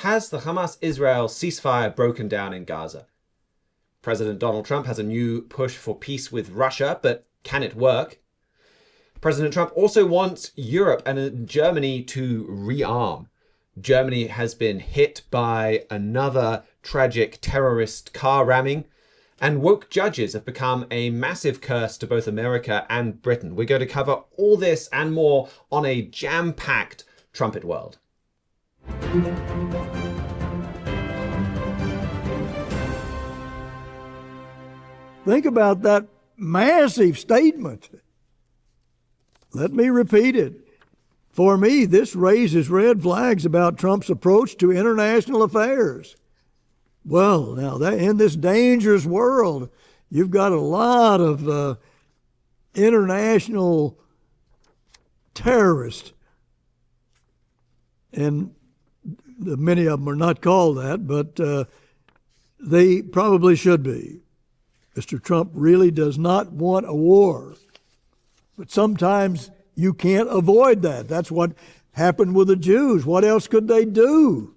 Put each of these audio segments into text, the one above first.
Has the Hamas-Israel ceasefire broken down in Gaza? President Donald Trump has a new push for peace with Russia, but can it work? President Trump also wants Europe and Germany to rearm. Germany has been hit by another tragic terrorist car ramming, and woke judges have become a massive curse to both America and Britain. We're going to cover all this and more on a jam-packed Trumpet World. Think about that massive statement. Let me repeat it. For me, this raises red flags about Trump's approach to international affairs. Well, now, in this dangerous world, you've got a lot of international terrorists. And many of them are not called that, but they probably should be. Mr. Trump really does not want a war. But sometimes you can't avoid that. That's what happened with the Jews. What else could they do?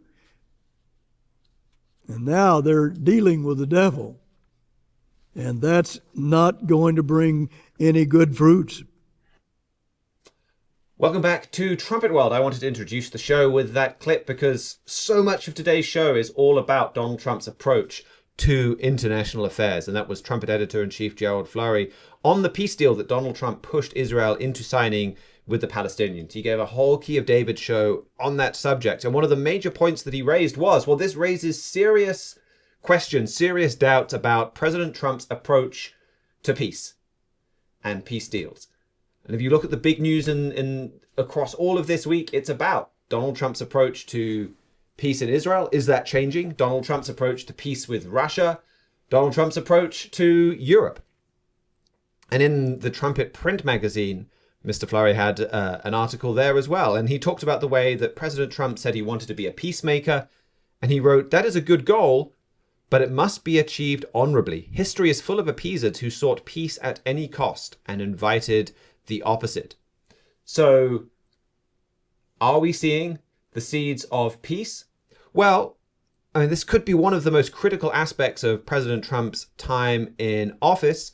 And now they're dealing with the devil. And that's not going to bring any good fruits. Welcome back to Trumpet World. I wanted to introduce the show with that clip because so much of today's show is all about Donald Trump's approach to international affairs. And that was Trumpet Editor-in-Chief Gerald Flurry on the peace deal that Donald Trump pushed Israel into signing with the Palestinians. He gave a whole Key of David show on that subject. And one of the major points that he raised was, well, this raises serious questions, serious doubts about President Trump's approach to peace and peace deals. And if you look at the big news in across all of this week, it's about Donald Trump's approach to peace in Israel. Is that changing? Donald Trump's approach to peace with Russia. Donald Trump's approach to Europe. And in the Trumpet print magazine, Mr. Flurry had an article there as well. And he talked about the way that President Trump said he wanted to be a peacemaker. And he wrote, that is a good goal, but it must be achieved honorably. History is full of appeasers who sought peace at any cost and invited the opposite. So are we seeing the seeds of peace? Well, I mean, this could be one of the most critical aspects of President Trump's time in office.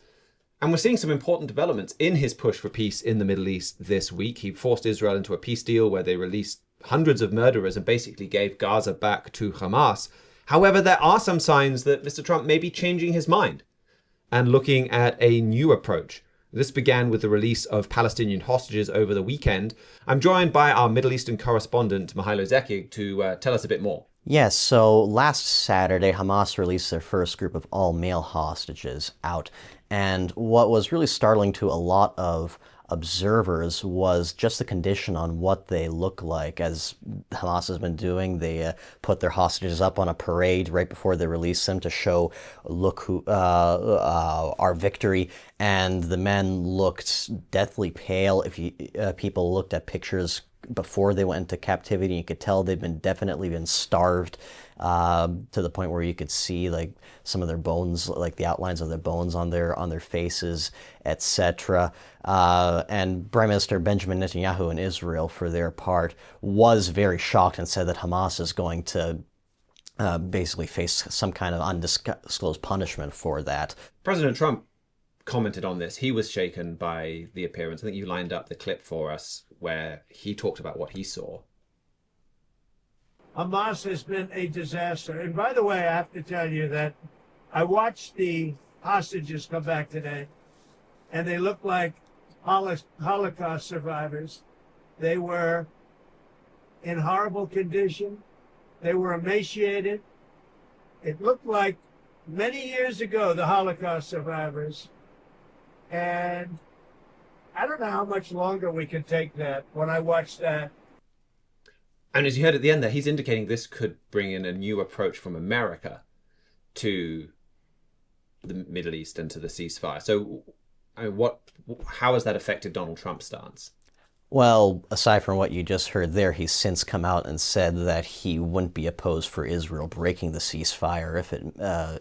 And we're seeing some important developments in his push for peace in the Middle East this week. He forced Israel into a peace deal where they released hundreds of murderers and basically gave Gaza back to Hamas. However, there are some signs that Mr. Trump may be changing his mind and looking at a new approach. This began with the release of Palestinian hostages over the weekend. I'm joined by our Middle Eastern correspondent, Mihailo Zekig, to tell us a bit more. Yes, so last Saturday, Hamas released their first group of all-male hostages out. And what was really startling to a lot of observers was just the condition on what they look like. As Hamas has been doing, they put their hostages up on a parade right before they release them to show, look who our victory. And the men looked deathly pale. If people looked at pictures before they went into captivity, you could tell they've been definitely been starved to the point where you could see like some of their bones, like the outlines of their bones on their faces, etc. And Prime Minister Benjamin Netanyahu in Israel, for their part, was very shocked and said that Hamas is going to basically face some kind of undisclosed punishment for that. President Trump commented on this. He was shaken by the appearance. I think you lined up the clip for us where he talked about what he saw. Hamas has been a disaster. And by the way, I have to tell you that I watched the hostages come back today, and they look like Holocaust survivors. They were in horrible condition. They were emaciated. It looked like many years ago, the Holocaust survivors. And I don't know how much longer we can take that when I watch that. And as you heard at the end there, he's indicating this could bring in a new approach from America to the Middle East and to the ceasefire. So I mean, how has that affected Donald Trump's stance? Well, aside from what you just heard there, he's since come out and said that he wouldn't be opposed for Israel breaking the ceasefire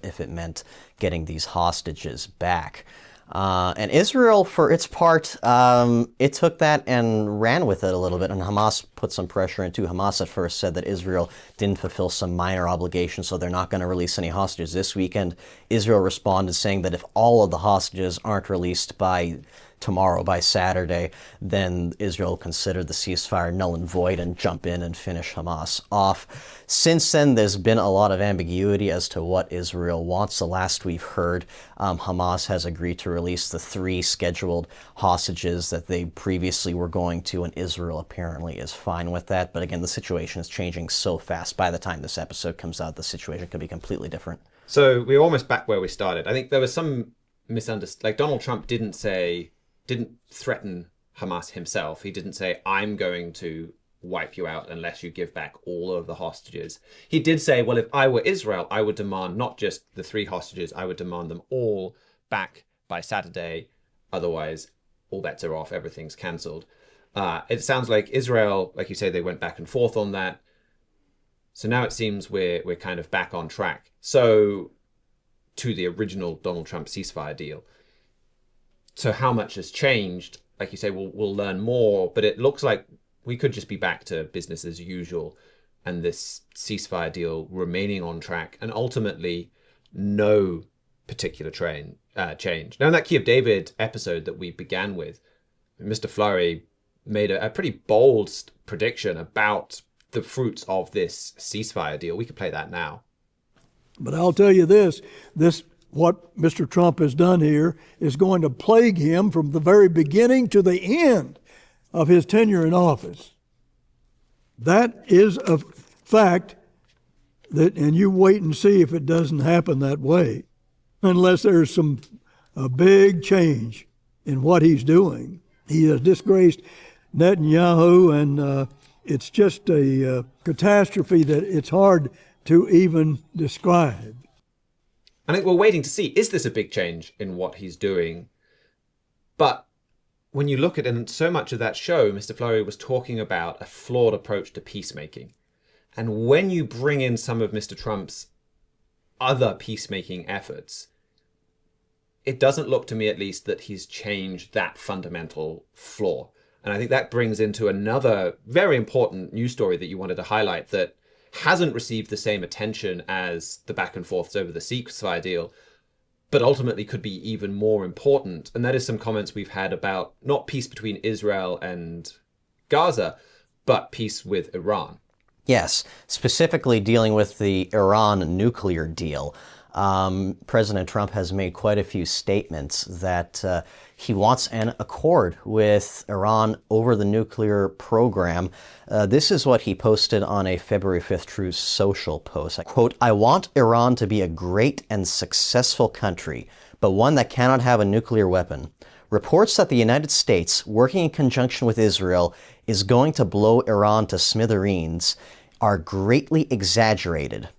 if it meant getting these hostages back. And Israel, for its part, it took that and ran with it a little bit, and Hamas put some pressure into. Hamas at first said that Israel didn't fulfill some minor obligations, so they're not going to release any hostages this weekend. Israel responded saying that if all of the hostages aren't released by tomorrow, by Saturday, then Israel considered the ceasefire null and void and jump in and finish Hamas off. Since then, there's been a lot of ambiguity as to what Israel wants. The last we've heard, Hamas has agreed to release the 3 scheduled hostages that they previously were going to, and Israel apparently is fine with that. But again, the situation is changing so fast. By the time this episode comes out, the situation could be completely different. So we're almost back where we started. I think there was some misunderstanding. Like, Donald Trump didn't threaten Hamas himself. He didn't say, I'm going to wipe you out unless you give back all of the hostages. He did say, well, if I were Israel, I would demand not just the 3 hostages, I would demand them all back by Saturday. Otherwise, all bets are off. Everything's cancelled. It sounds like Israel, like you say, they went back and forth on that. So now it seems we're kind of back on track. So to the original Donald Trump ceasefire deal. So how much has changed? Like you say, we'll learn more, but it looks like we could just be back to business as usual and this ceasefire deal remaining on track and ultimately no particular change. Now in that Key of David episode that we began with, Mr. Fleury made a pretty bold prediction about the fruits of this ceasefire deal. We could play that now. But I'll tell you this, what Mr. Trump has done here is going to plague him from the very beginning to the end of his tenure in office. That is a fact and you wait and see if it doesn't happen that way, unless there's a big change in what he's doing. He has disgraced Netanyahu, and it's just a catastrophe that it's hard to even describe. I think we're waiting to see, is this a big change in what he's doing? But when you look at, and so much of that show, Mr. Fleury was talking about a flawed approach to peacemaking. And when you bring in some of Mr. Trump's other peacemaking efforts, it doesn't look to me, at least, that he's changed that fundamental flaw. And I think that brings into another very important news story that you wanted to highlight that hasn't received the same attention as the back and forths over the ceasefire deal, but ultimately could be even more important. And that is some comments we've had about not peace between Israel and Gaza, but peace with Iran. Yes, specifically dealing with the Iran nuclear deal. President Trump has made quite a few statements that he wants an accord with Iran over the nuclear program. This is what he posted on a February 5th Truth Social post. Quote, I want Iran to be a great and successful country, but one that cannot have a nuclear weapon. Reports that the United States, working in conjunction with Israel, is going to blow Iran to smithereens are greatly exaggerated.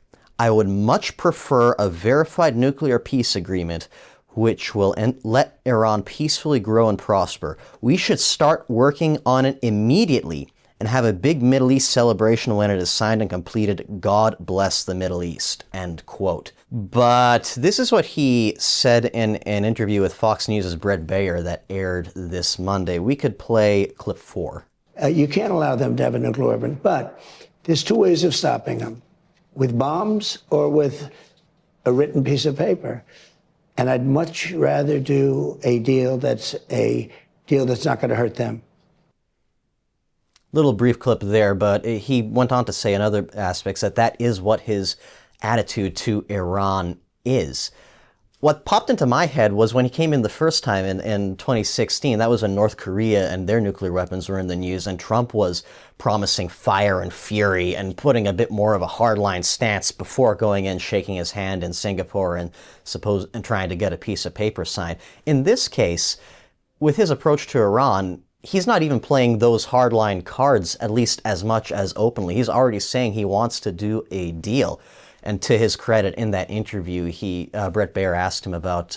I would much prefer a verified nuclear peace agreement which will let Iran peacefully grow and prosper. We should start working on it immediately and have a big Middle East celebration when it is signed and completed. God bless the Middle East, end quote. But this is what he said in an interview with Fox News' Brett Baer that aired this Monday. We could play clip 4. You can't allow them to have a nuclear weapon, but there's 2 ways of stopping them. With bombs or with a written piece of paper. And I'd much rather do a deal that's not going to hurt them. Little brief clip there, but he went on to say in other aspects that is what his attitude to Iran is. What popped into my head was when he came in the first time in 2016, that was when North Korea and their nuclear weapons were in the news, and Trump was promising fire and fury and putting a bit more of a hardline stance before going in, shaking his hand in Singapore and trying to get a piece of paper signed. In this case, with his approach to Iran, he's not even playing those hardline cards, at least as much as openly. He's already saying he wants to do a deal. And to his credit, in that interview, Brett Baer asked him about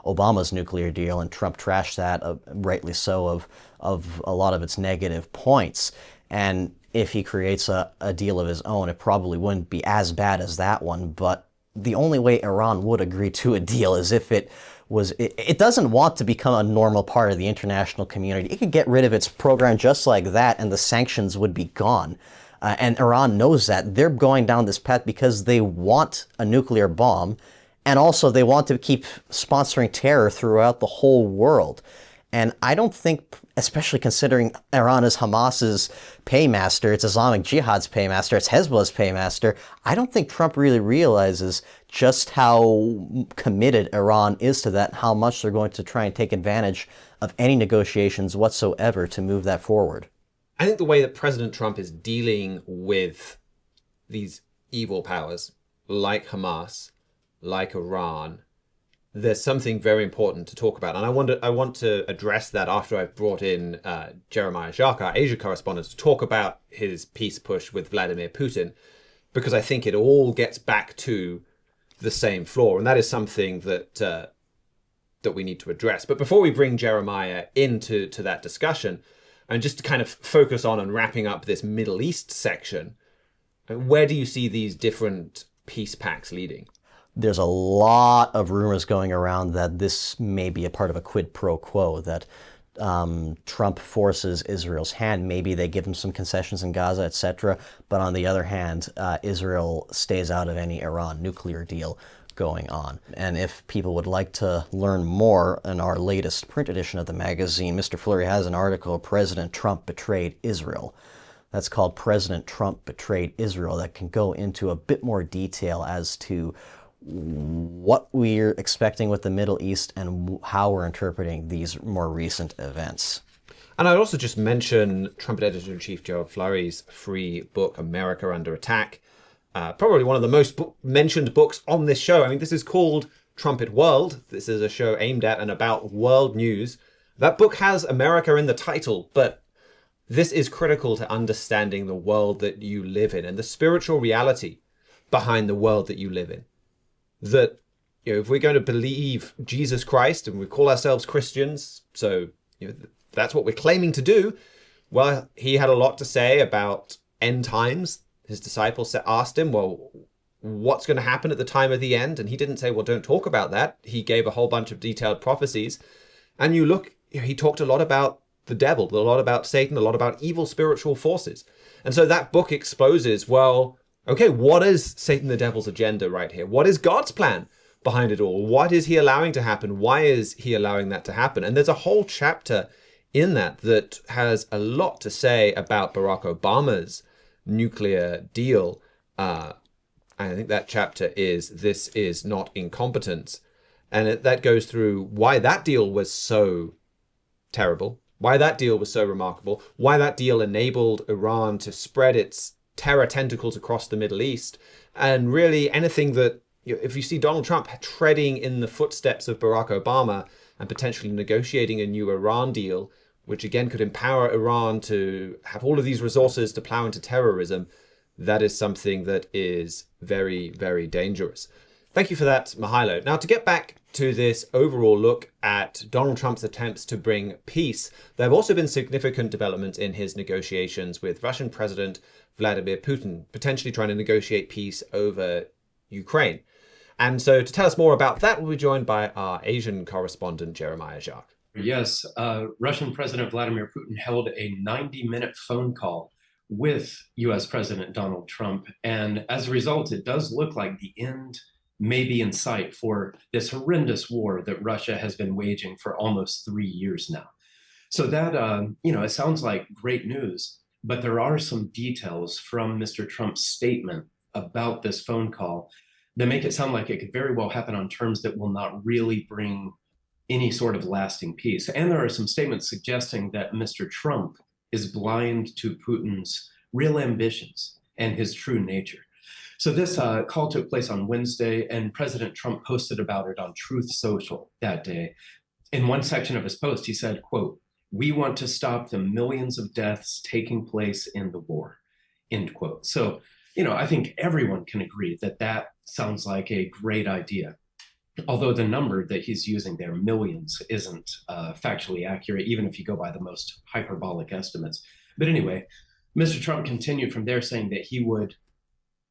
Obama's nuclear deal, and Trump trashed that, rightly so, of a lot of its negative points. And if he creates a deal of his own, it probably wouldn't be as bad as that one. But the only way Iran would agree to a deal is if it it doesn't want to become a normal part of the international community. It could get rid of its program just like that, and the sanctions would be gone. And Iran knows that. They're going down this path because they want a nuclear bomb, and also they want to keep sponsoring terror throughout the whole world. And I don't think, especially considering Iran is Hamas's paymaster, it's Islamic Jihad's paymaster, it's Hezbollah's paymaster, I don't think Trump really realizes just how committed Iran is to that, and how much they're going to try and take advantage of any negotiations whatsoever to move that forward. I think the way that President Trump is dealing with these evil powers, like Hamas, like Iran, there's something very important to talk about. And I want to address that after I've brought in Jeremiah Jacques, our Asia correspondent, to talk about his peace push with Vladimir Putin, because I think it all gets back to the same flaw. And that is something that that we need to address. But before we bring Jeremiah into that discussion, and just to kind of focus on and wrapping up this Middle East section, where do you see these different peace pacts leading? There's a lot of rumors going around that this may be a part of a quid pro quo, that Trump forces Israel's hand. Maybe they give him some concessions in Gaza, etc. But on the other hand, Israel stays out of any Iran nuclear deal going on. And if people would like to learn more, in our latest print edition of the magazine, Mr. Fleury has an article, President Trump Betrayed Israel. That's called President Trump Betrayed Israel, that can go into a bit more detail as to what we're expecting with the Middle East and how we're interpreting these more recent events. And I'd also just mention Trumpet Editor-in-Chief Gerald Flurry's free book, America Under Attack. Probably one of the most mentioned books on this show. I mean, this is called Trumpet World. This is a show aimed at and about world news. That book has America in the title, but this is critical to understanding the world that you live in and the spiritual reality behind the world that you live in. That, you know, if we're going to believe Jesus Christ, and we call ourselves Christians, so that's what we're claiming to do, well, he had a lot to say about end times. His disciples asked him, well, what's going to happen at the time of the end? And he didn't say, well, don't talk about that. He gave a whole bunch of detailed prophecies. And he talked a lot about the devil, a lot about Satan, a lot about evil spiritual forces. And so that book exposes, well, okay, what is Satan the devil's agenda right here? What is God's plan behind it all? What is he allowing to happen? Why is he allowing that to happen? And there's a whole chapter in that has a lot to say about Barack Obama's nuclear deal. I think that chapter is This Is Not Incompetence. And that goes through why that deal was so terrible, why that deal was so remarkable, why that deal enabled Iran to spread its terror tentacles across the Middle East, and really anything that, if you see Donald Trump treading in the footsteps of Barack Obama and potentially negotiating a new Iran deal, which again could empower Iran to have all of these resources to plow into terrorism, that is something that is very, very dangerous. Thank you for that, Mihailo. Now, to get back to this overall look at Donald Trump's attempts to bring peace, there have also been significant developments in his negotiations with Russian President Vladimir Putin, potentially trying to negotiate peace over Ukraine. And so to tell us more about that, we'll be joined by our Asian correspondent, Jeremiah Jacques. Yes, Russian President Vladimir Putin held a 90-minute phone call with U.S. President Donald Trump. And as a result, it does look like the end may be in sight for this horrendous war that Russia has been waging for almost 3 years now. So that, it sounds like great news, but there are some details from Mr. Trump's statement about this phone call that make it sound like it could very well happen on terms that will not really bring any sort of lasting peace. And there are some statements suggesting that Mr. Trump is blind to Putin's real ambitions and his true nature. So this call took place on Wednesday, and President Trump posted about it on Truth Social that day. In one section of his post, he said, quote, "We want to stop the millions of deaths taking place in the war," end quote. So, I think everyone can agree that that sounds like a great idea. Although the number that he's using there, millions, isn't factually accurate, even if you go by the most hyperbolic estimates. But anyway, Mr. Trump continued from there saying that he would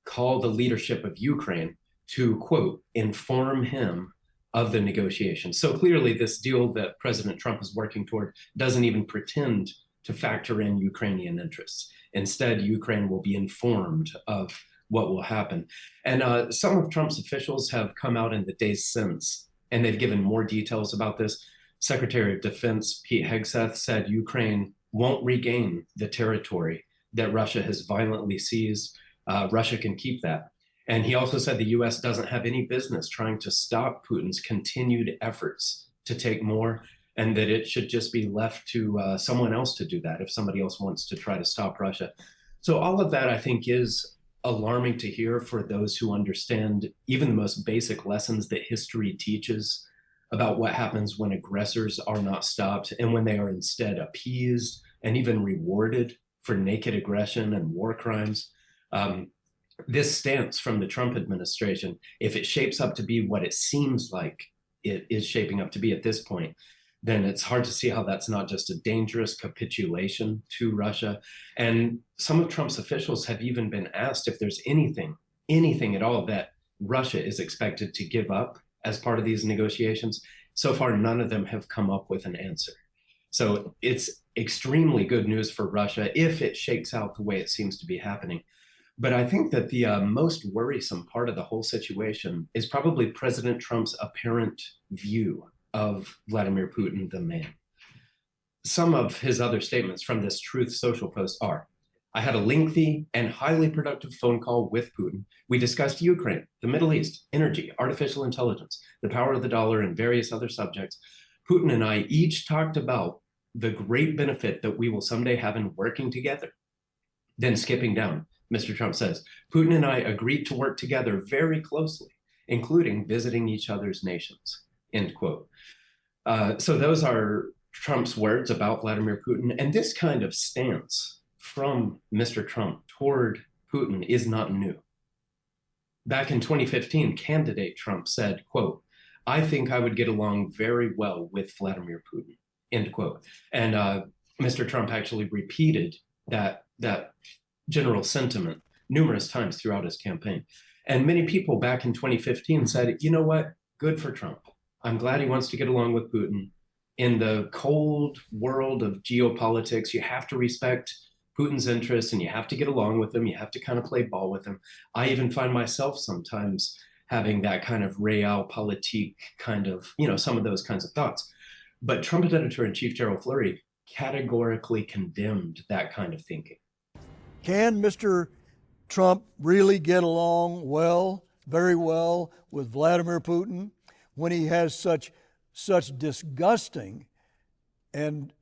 call the leadership of Ukraine to, quote, "inform him of the negotiations. So clearly, this deal that President Trump is working toward doesn't even pretend to factor in Ukrainian interests. Instead, Ukraine will be informed of what will happen. And some of Trump's officials have come out in the days since, and they've given more details about this. Secretary of Defense Pete Hegseth said Ukraine won't regain the territory that Russia has violently seized. Russia can keep that. And he also said the U.S. doesn't have any business trying to stop Putin's continued efforts to take more, and that it should just be left to someone else to do that if somebody else wants to try to stop Russia. So all of that, I think, is alarming to hear for those who understand even the most basic lessons that history teaches about what happens when aggressors are not stopped and when they are instead appeased and even rewarded for naked aggression and war crimes. This stance from the Trump administration, if it shapes up to be what it seems like it is shaping up to be at this point, then it's hard to see how that's not just a dangerous capitulation to Russia. And some of Trump's officials have even been asked if there's anything at all that Russia is expected to give up as part of these negotiations. So far, none of them have come up with an answer. So it's extremely good news for Russia if it shakes out the way it seems to be happening. But I think that the most worrisome part of the whole situation is probably President Trump's apparent view of Vladimir Putin, the man. Some of his other statements from this Truth Social post are, I had a lengthy and highly productive phone call with Putin. We discussed Ukraine, the Middle East, energy, artificial intelligence, the power of the dollar, and various other subjects. Putin and I each talked about the great benefit that we will someday have in working together. Then skipping down, Mr. Trump says, Putin and I agreed to work together very closely, including visiting each other's nations, end quote. So those are Trump's words about Vladimir Putin. And this kind of stance from Mr. Trump toward Putin is not new. Back in 2015, candidate Trump said, quote, I think I would get along very well with Vladimir Putin, end quote. And Mr. Trump actually repeated that general sentiment numerous times throughout his campaign. And many people back in 2015 said, you know what, good for Trump. I'm glad he wants to get along with Putin. In the cold world of geopolitics, you have to respect Putin's interests and you have to get along with him. You have to kind of play ball with him. I even find myself sometimes having that kind of realpolitik kind of, some of those kinds of thoughts. But Trump editor-in-chief Gerald Flurry categorically condemned that kind of thinking. Can Mr. Trump really get along very well with Vladimir Putin when he has such disgusting and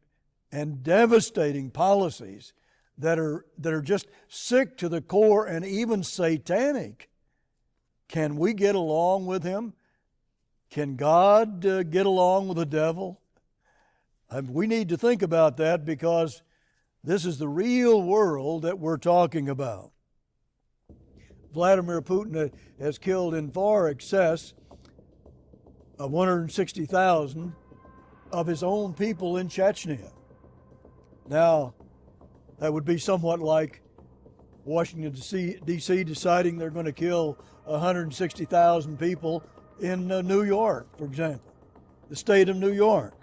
devastating policies that are just sick to the core and even satanic? Can we get along with him? Can God get along with the devil? We need to think about that because this is the real world that we're talking about. Vladimir Putin has killed in far excess of 160,000 of his own people in Chechnya. Now, that would be somewhat like Washington, D.C. deciding they're going to kill 160,000 people in New York, for example, the state of New York.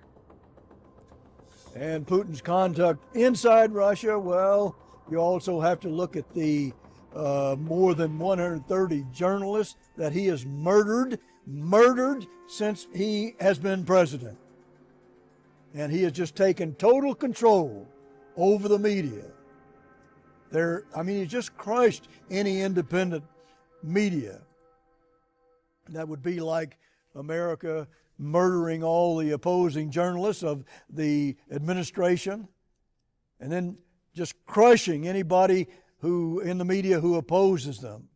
And Putin's conduct inside Russia, well, you also have to look at the more than 130 journalists that he has murdered since he has been president. And he has just taken total control over the media. He just crushed any independent media. That would be like America murdering all the opposing journalists of the administration and then just crushing anybody who in the media who opposes them.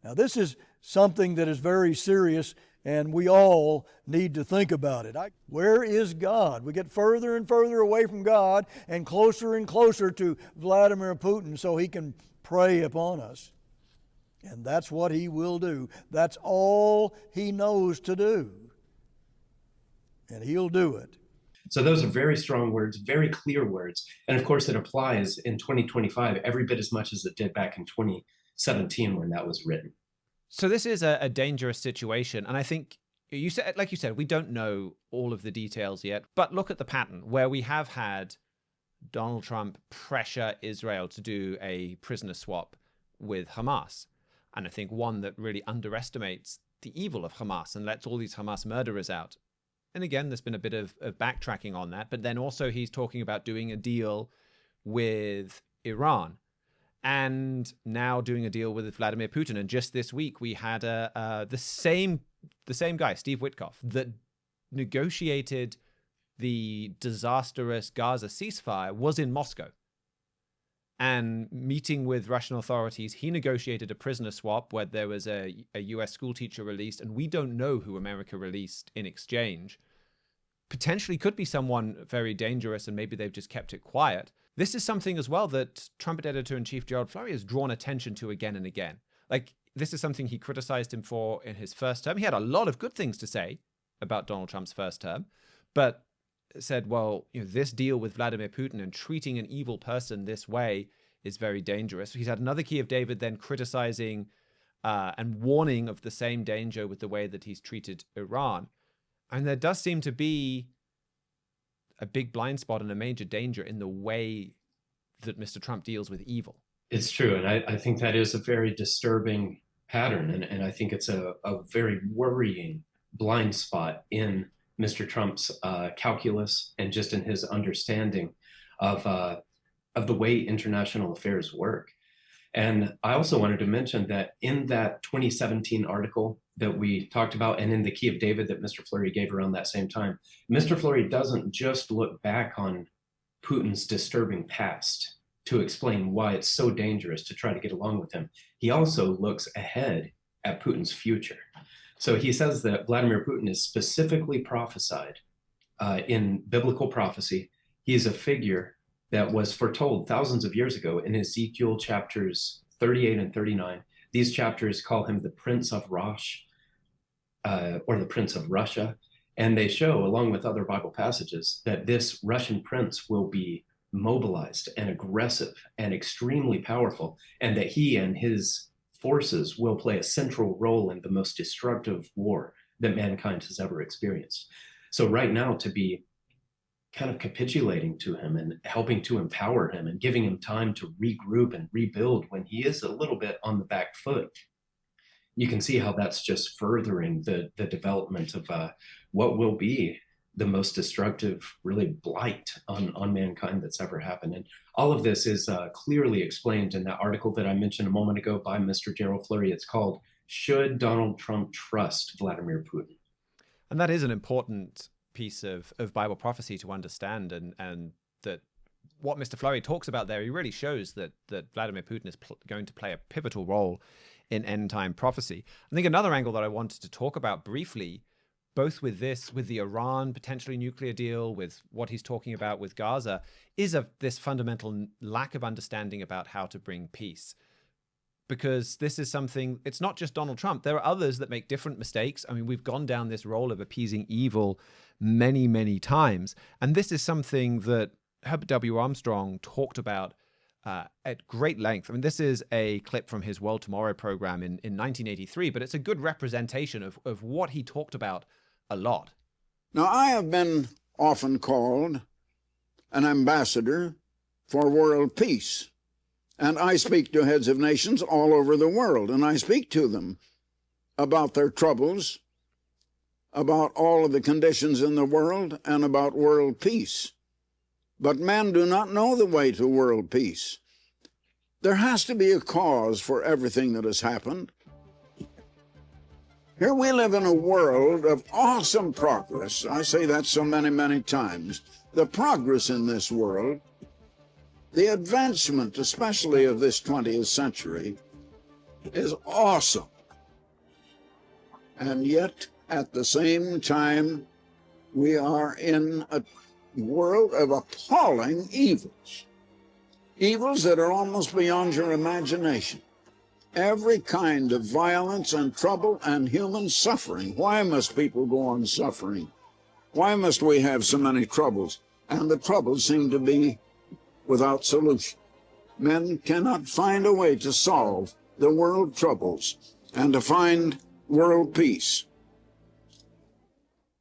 Now, this is something that is very serious, and we all need to think about it. Where is God? We get further and further away from God and closer to Vladimir Putin so he can prey upon us. And that's what he will do. That's all he knows to do. And he'll do it. So those are very strong words, very clear words. And of course, it applies in 2025 every bit as much as it did back in 2017 when that was written. So this is a dangerous situation. And I think you said, like you said, we don't know all of the details yet, but look at the pattern where we have had Donald Trump pressure Israel to do a prisoner swap with Hamas. And I think one that really underestimates the evil of Hamas and lets all these Hamas murderers out. And again, there's been a bit of backtracking on that. But then also he's talking about doing a deal with Iran and now doing a deal with Vladimir Putin. And just this week, we had the same guy, Steve Witkoff, that negotiated the disastrous Gaza ceasefire, was in Moscow. And meeting with Russian authorities, he negotiated a prisoner swap where there was a US school teacher released, and we don't know who America released in exchange. Potentially could be someone very dangerous, and maybe they've just kept it quiet. This is something as well that Trumpet editor-in-chief Gerald Flurry has drawn attention to again and again. Like, this is something he criticized him for in his first term. He had a lot of good things to say about Donald Trump's first term, but said, well, this deal with Vladimir Putin and treating an evil person this way is very dangerous. He's had another Key of David then criticizing and warning of the same danger with the way that he's treated Iran. And there does seem to be a big blind spot and a major danger in the way that Mr. Trump deals with evil. It's true. And I think that is a very disturbing pattern. And I think it's a very worrying blind spot in Mr. Trump's calculus and just in his understanding of the way international affairs work. And I also wanted to mention that in that 2017 article that we talked about, and in the Key of David that Mr. Flurry gave around that same time, Mr. Flurry doesn't just look back on Putin's disturbing past to explain why it's so dangerous to try to get along with him. He also looks ahead at Putin's future. So he says that Vladimir Putin is specifically prophesied in biblical prophecy. He is a figure that was foretold thousands of years ago in Ezekiel chapters 38 and 39. These chapters call him the Prince of Rosh, or the Prince of Russia. And they show, along with other Bible passages, that this Russian prince will be mobilized and aggressive and extremely powerful, and that he and his forces will play a central role in the most destructive war that mankind has ever experienced. So right now, to be kind of capitulating to him and helping to empower him and giving him time to regroup and rebuild when he is a little bit on the back foot, you can see how that's just furthering the development of what will be the most destructive, really, blight on mankind that's ever happened. And all of this is clearly explained in that article that I mentioned a moment ago by Mr. Gerald Flurry. It's called "Should Donald Trump Trust Vladimir Putin?" And that is an important piece of Bible prophecy to understand, and that what Mr. Flurry talks about there, he really shows that Vladimir Putin is going to play a pivotal role in end-time prophecy. I think another angle that I wanted to talk about briefly, both with the Iran potentially nuclear deal, with what he's talking about with Gaza, is of this fundamental lack of understanding about how to bring peace. Because this is something, it's not just Donald Trump. There are others that make different mistakes. I mean, we've gone down this role of appeasing evil many, many times. And this is something that Herbert W. Armstrong talked about at great length. I mean, this is a clip from his World Tomorrow program in 1983, but it's a good representation of what he talked about a lot. Now, I have been often called an ambassador for world peace. And I speak to heads of nations all over the world, and I speak to them about their troubles, about all of the conditions in the world, and about world peace. But men do not know the way to world peace. There has to be a cause for everything that has happened. Here we live in a world of awesome progress. I say that so many, many times. The progress in this world, the advancement, especially of this 20th century, is awesome. And yet, at the same time, we are in a world of appalling evils. Evils that are almost beyond your imagination. Every kind of violence and trouble and human suffering. Why must people go on suffering? Why must we have so many troubles? And the troubles seem to be without solution. Men cannot find a way to solve the world troubles and to find world peace.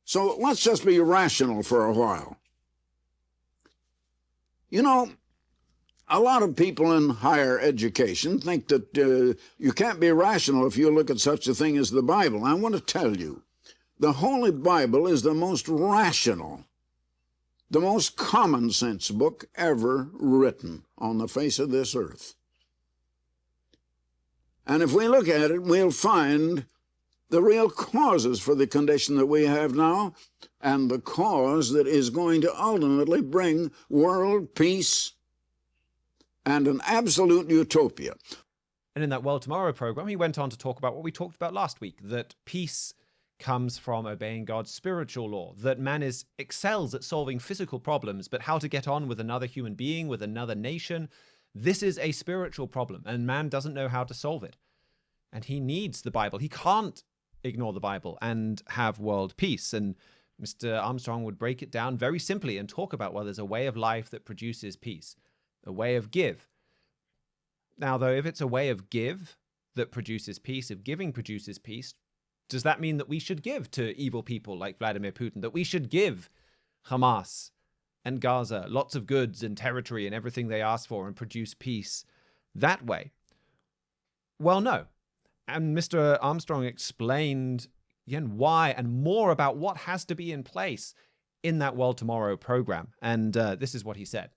So let's just be rational for a while. You know, a lot of people in higher education think that you can't be rational if you look at such a thing as the Bible. I want to tell you, the Holy Bible is the most rational, the most common sense book ever written on the face of this earth. And if we look at it, we'll find the real causes for the condition that we have now, and the cause that is going to ultimately bring world peace and an absolute utopia. And in that World Tomorrow program, he went on to talk about what we talked about last week, that peace comes from obeying God's spiritual law, that man excels at solving physical problems, but how to get on with another human being, with another nation, this is a spiritual problem, and man doesn't know how to solve it. And he needs the Bible. He can't ignore the Bible and have world peace. And Mr. Armstrong would break it down very simply and talk about, well, there's a way of life that produces peace, a way of give. Now, though, if it's a way of give that produces peace, if giving produces peace, does that mean that we should give to evil people like Vladimir Putin, that we should give Hamas and Gaza lots of goods and territory and everything they ask for and produce peace that way? Well, no. And Mr. Armstrong explained again why and more about what has to be in place in that World Tomorrow program. And this is what he said.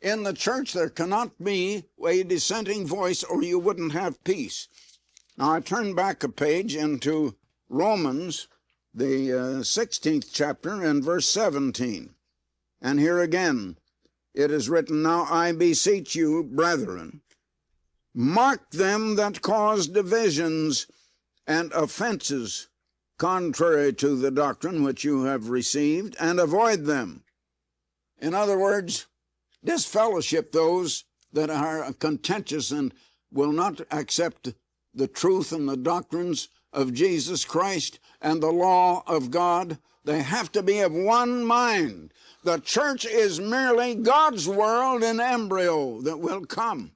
In the church, there cannot be a dissenting voice, or you wouldn't have peace. Now, I turn back a page into Romans, the 16th chapter, and verse 17. And here again, it is written, "Now I beseech you, brethren, mark them that cause divisions and offenses contrary to the doctrine which you have received, and avoid them." In other words, disfellowship those that are contentious and will not accept the truth and the doctrines of Jesus Christ and the law of God. They have to be of one mind. The church is merely God's world in embryo that will come.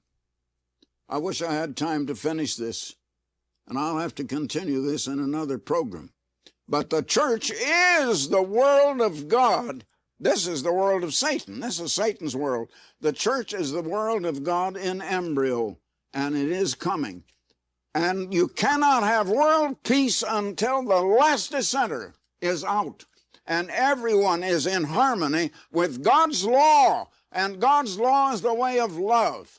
I wish I had time to finish this, and I'll have to continue this in another program. But the church is the world of God. This is the world of Satan. This is Satan's world. The church is the world of God in embryo, and it is coming. And you cannot have world peace until the last dissenter is out, and everyone is in harmony with God's law. And God's law is the way of love.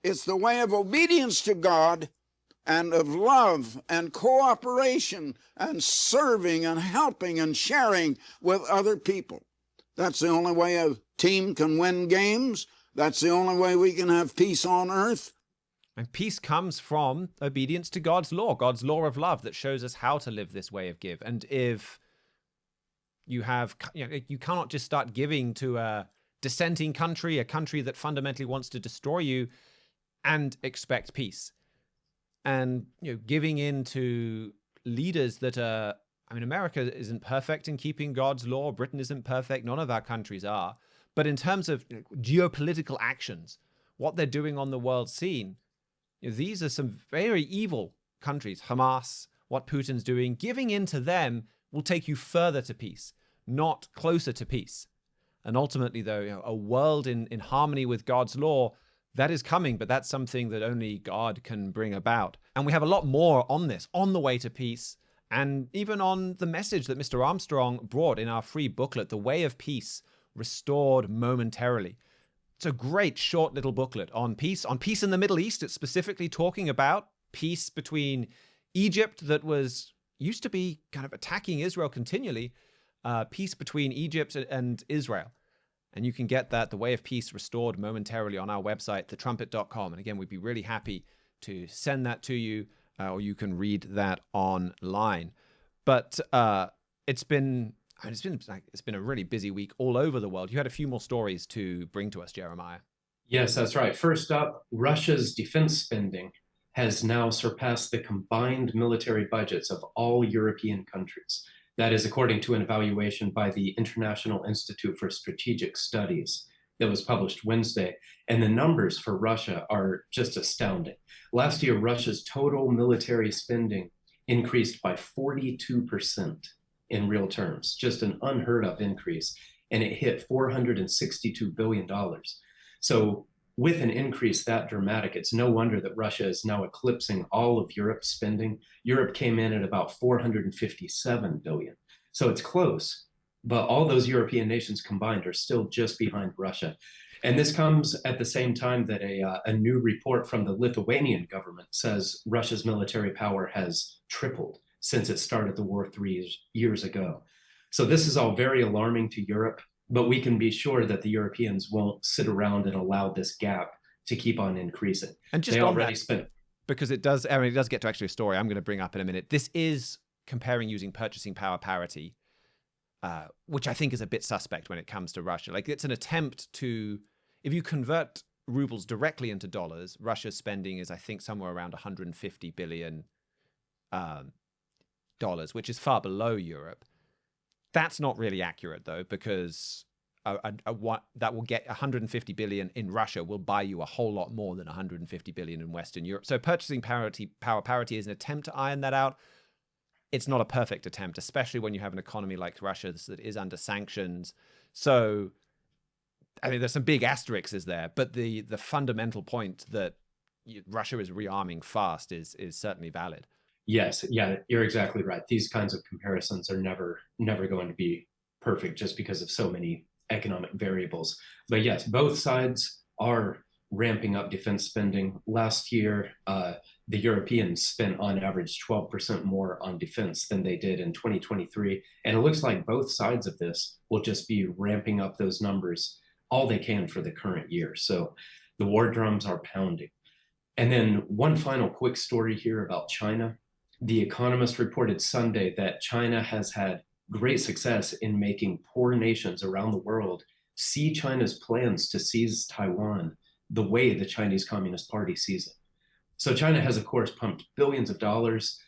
It's the way of obedience to God and of love and cooperation and serving and helping and sharing with other people. That's the only way a team can win games. That's the only way we can have peace on earth. And peace comes from obedience to God's law of love that shows us how to live this way of give. And if you have, you cannot just start giving to a dissenting country, a country that fundamentally wants to destroy you, and expect peace. And giving in to leaders that are, America isn't perfect in keeping God's law. Britain isn't perfect. None of our countries are. But in terms of geopolitical actions, what they're doing on the world scene, these are some very evil countries. Hamas, what Putin's doing, giving in to them will take you further to peace, not closer to peace. And ultimately, though, a world in harmony with God's law, that is coming, but that's something that only God can bring about. And we have a lot more on this, on the way to peace, and even on the message that Mr. Armstrong brought in our free booklet, The Way of Peace, Restored Momentarily. It's a great short little booklet on peace in the Middle East. It's specifically talking about peace between Egypt that used to be kind of attacking Israel continually, peace between Egypt and Israel. And you can get that, The Way of Peace Restored Momentarily, on our website, thetrumpet.com. And again, we'd be really happy to send that to you, or you can read that online. But it's been a really busy week all over the world. You had a few more stories to bring to us, Jeremiah. Yes, that's right. First up, Russia's defense spending has now surpassed the combined military budgets of all European countries. That is according to an evaluation by the International Institute for Strategic Studies that was published Wednesday. And the numbers for Russia are just astounding. Last year, Russia's total military spending increased by 42% in real terms, just an unheard of increase. And it hit $462 billion. So with an increase that dramatic, it's no wonder that Russia is now eclipsing all of Europe's spending. Europe came in at about 457 billion. So it's close, but all those European nations combined are still just behind Russia. And this comes at the same time that a new report from the Lithuanian government says Russia's military power has tripled since it started the war 3 years ago. So this is all very alarming to Europe, but we can be sure that the Europeans won't sit around and allow this gap to keep on increasing. And just they on already that, spent, because it does get to actually a story I'm going to bring up in a minute. This is comparing using purchasing power parity, which I think is a bit suspect when it comes to Russia. Like, it's an attempt to, if you convert rubles directly into dollars, Russia's spending is, I think, somewhere around $150 billion, which is far below Europe. That's not really accurate, though, because that will get 150 billion in Russia will buy you a whole lot more than 150 billion in Western Europe. So purchasing power parity is an attempt to iron that out. It's not a perfect attempt, especially when you have an economy like Russia's that is under sanctions. So, I mean, there's some big asterisks there, but the fundamental point that Russia is rearming fast is certainly valid. Yes, yeah, you're exactly right. These kinds of comparisons are never going to be perfect just because of so many economic variables. But yes, both sides are ramping up defense spending. Last year, the Europeans spent on average 12% more on defense than they did in 2023. And it looks like both sides of this will just be ramping up those numbers all they can for the current year. So the war drums are pounding. And then one final quick story here about China. The Economist reported Sunday that China has had great success in making poor nations around the world see China's plans to seize Taiwan the way the Chinese Communist Party sees it. So China has, of course, pumped billions of dollars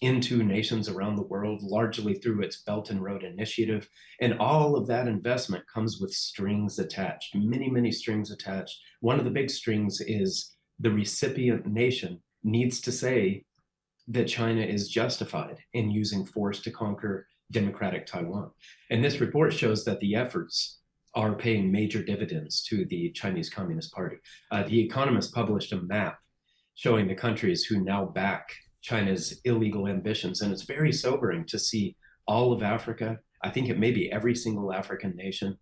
into nations around the world, largely through its Belt and Road Initiative. And all of that investment comes with strings attached, many, many strings attached. One of the big strings is the recipient nation needs to say that China is justified in using force to conquer democratic Taiwan. And this report shows that the efforts are paying major dividends to the Chinese Communist Party. The Economist published a map showing the countries who now back China's illegal ambitions. And it's very sobering to see all of Africa. I think it may be every single African nation,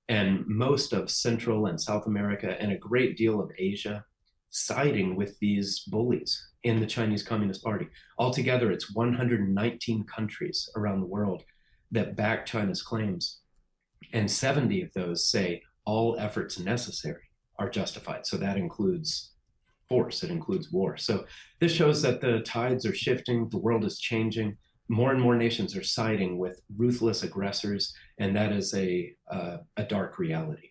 and most of Central and South America, and a great deal of Asia siding with these bullies in the Chinese Communist Party. Altogether, it's 119 countries around the world that back China's claims. And 70 of those say all efforts necessary are justified. So that includes force, it includes war. So this shows that the tides are shifting, the world is changing. More and more nations are siding with ruthless aggressors, and that is a dark reality.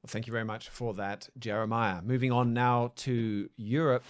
Well, thank you very much for that, Jeremiah. Moving on now to Europe.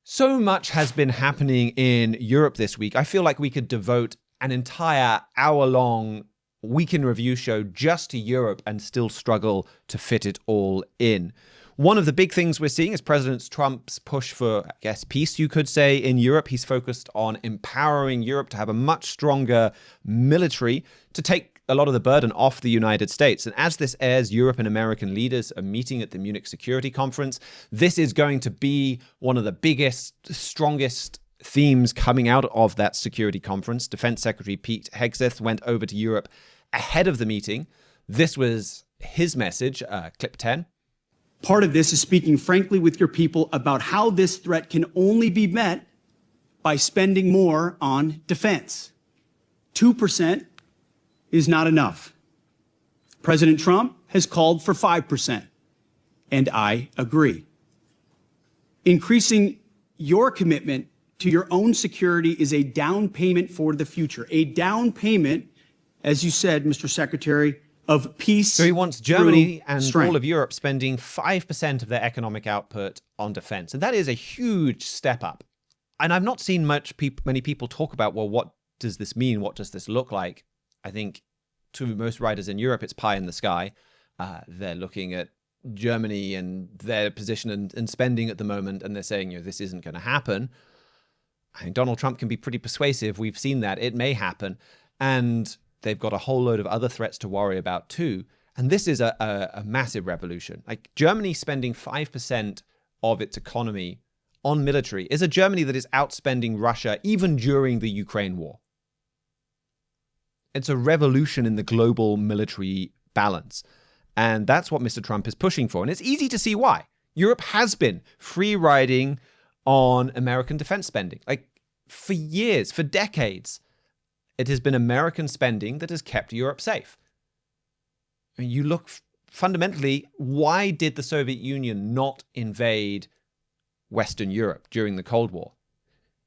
So much has been happening in Europe this week. I feel like we could devote an entire hour-long week in review show just to Europe and still struggle to fit it all in. One of the big things we're seeing is President Trump's push for, I guess, peace, you could say, in Europe. He's focused on empowering Europe to have a much stronger military to take a lot of the burden off the United States. And as this airs, Europe and American leaders are meeting at the Munich Security Conference. This is going to be one of the biggest, strongest themes coming out of that security conference. Defense Secretary Pete Hegseth went over to Europe ahead of the meeting. This was his message, clip 10. Part of this is speaking frankly with your people about how this threat can only be met by spending more on defense. 2% is not enough. President Trump has called for 5%, and I agree. Increasing your commitment to your own security is a down payment for the future, a down payment, as you said, Mr. Secretary, of peace. So he wants Germany and strength. all of Europe spending 5% of their economic output on defense. And that is a huge step up. And I've not seen many people talk about, well, what does this mean? What does this look like? I think to most writers in Europe, it's pie in the sky. They're looking at Germany and their position and spending at the moment, and they're saying, this isn't going to happen. I think Donald Trump can be pretty persuasive. We've seen that. It may happen. And they've got a whole load of other threats to worry about too. And this is a massive revolution. Like Germany spending 5% of its economy on military is a Germany that is outspending Russia even during the Ukraine war. It's a revolution in the global military balance. And that's what Mr. Trump is pushing for. And it's easy to see why. Europe has been free riding on American defense spending. Like for years, for decades, it has been American spending that has kept Europe safe. And you look fundamentally, why did the Soviet Union not invade Western Europe during the Cold War?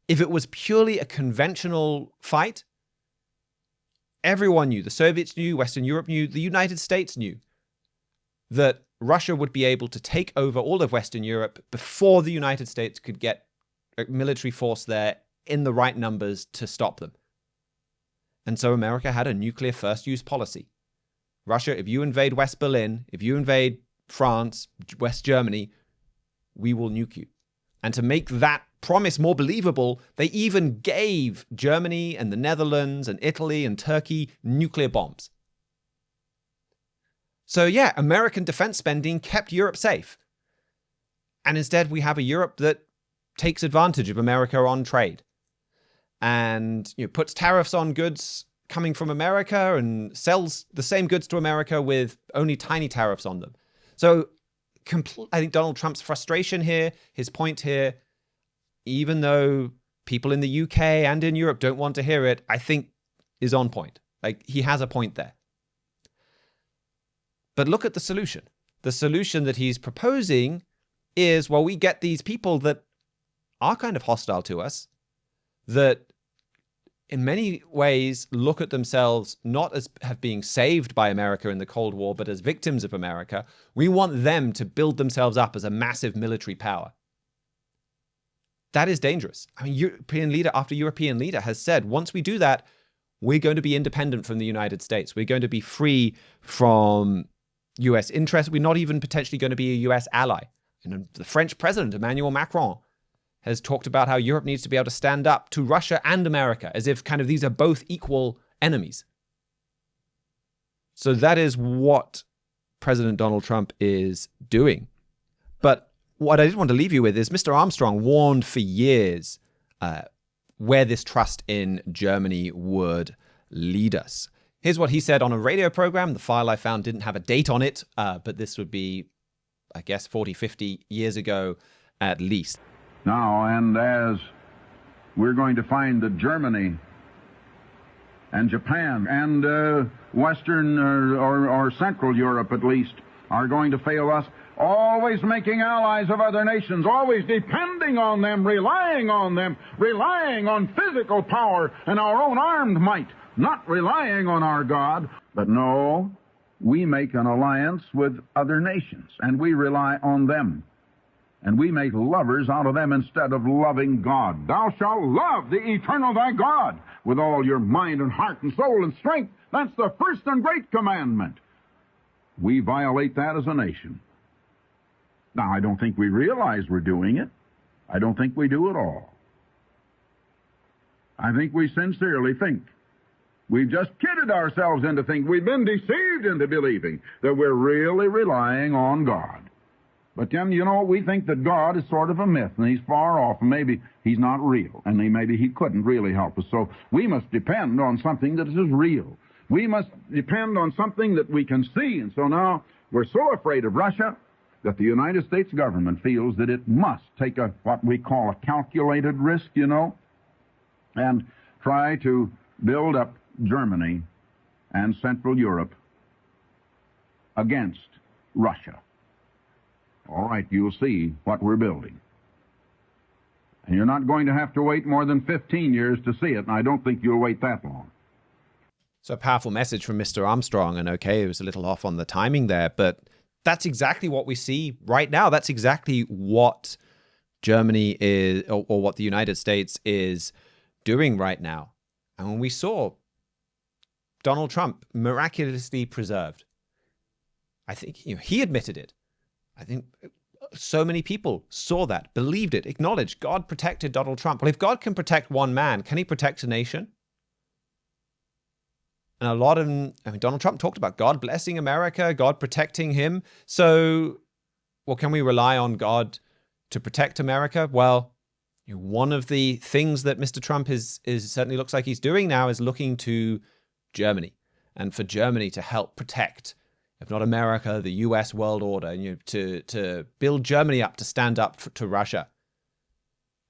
If it was purely a conventional fight, everyone knew, the Soviets knew, Western Europe knew, the United States knew that Russia would be able to take over all of Western Europe before the United States could get a military force there in the right numbers to stop them. And so America had a nuclear first use policy. Russia, if you invade West Berlin, if you invade France, West Germany, we will nuke you. And to make that promise more believable, they even gave Germany and the Netherlands and Italy and Turkey nuclear bombs. So yeah, American defense spending kept Europe safe. And instead we have a Europe that takes advantage of America on trade and puts tariffs on goods coming from America and sells the same goods to America with only tiny tariffs on them. So I think Donald Trump's frustration here, his point here, even though people in the UK and in Europe don't want to hear it, I think is on point. Like he has a point there. But look at the solution. The solution that he's proposing is, well, we get these people that are kind of hostile to us, that in many ways look at themselves not as being saved by America in the Cold War, but as victims of America. We want them to build themselves up as a massive military power. That is dangerous. I mean, European leader after European leader has said, once we do that, we're going to be independent from the United States. We're going to be free from US interests. We're not even potentially going to be a US ally. The French president, Emmanuel Macron, has talked about how Europe needs to be able to stand up to Russia and America, as if kind of these are both equal enemies. So that is what President Donald Trump is doing. But what I did want to leave you with is Mr. Armstrong warned for years where this trust in Germany would lead us. Here's what he said on a radio program. The file I found didn't have a date on it, but this would be, I guess, 40, 50 years ago at least. Now, and as we're going to find that Germany and Japan and Western or Central Europe at least are going to fail us, always making allies of other nations, always depending on them, relying on physical power and our own armed might, not relying on our God. But no, we make an alliance with other nations, and we rely on them. And we make lovers out of them instead of loving God. Thou shalt love the eternal thy God with all your mind and heart and soul and strength. That's the first and great commandment. We violate that as a nation. Now, I don't think we realize we're doing it. I don't think we do at all. I think we sincerely think. We've just kidded ourselves into thinking. We've been deceived into believing that we're really relying on God. But then, we think that God is sort of a myth, and he's far off, and maybe he's not real, and maybe he couldn't really help us. So we must depend on something that is real. We must depend on something that we can see. And so now we're so afraid of Russia that the United States government feels that it must take what we call a calculated risk, and try to build up Germany and Central Europe against Russia. All right, you'll see what we're building. And you're not going to have to wait more than 15 years to see it, and I don't think you'll wait that long. So a powerful message from Mr. Armstrong, and okay, it was a little off on the timing there, but that's exactly what we see right now. That's exactly what Germany is, or what the United States is doing right now. And when we saw Donald Trump miraculously preserved, I think he admitted it. I think so many people saw that, believed it, acknowledged God protected Donald Trump. Well, if God can protect one man, can he protect a nation? And Donald Trump talked about God blessing America, God protecting him. So, well, can we rely on God to protect America? Well, one of the things that Mr. Trump is certainly looks like he's doing now is looking to Germany, and for Germany to help protect, if not America, the U.S. world order, and to build Germany up to stand up to Russia.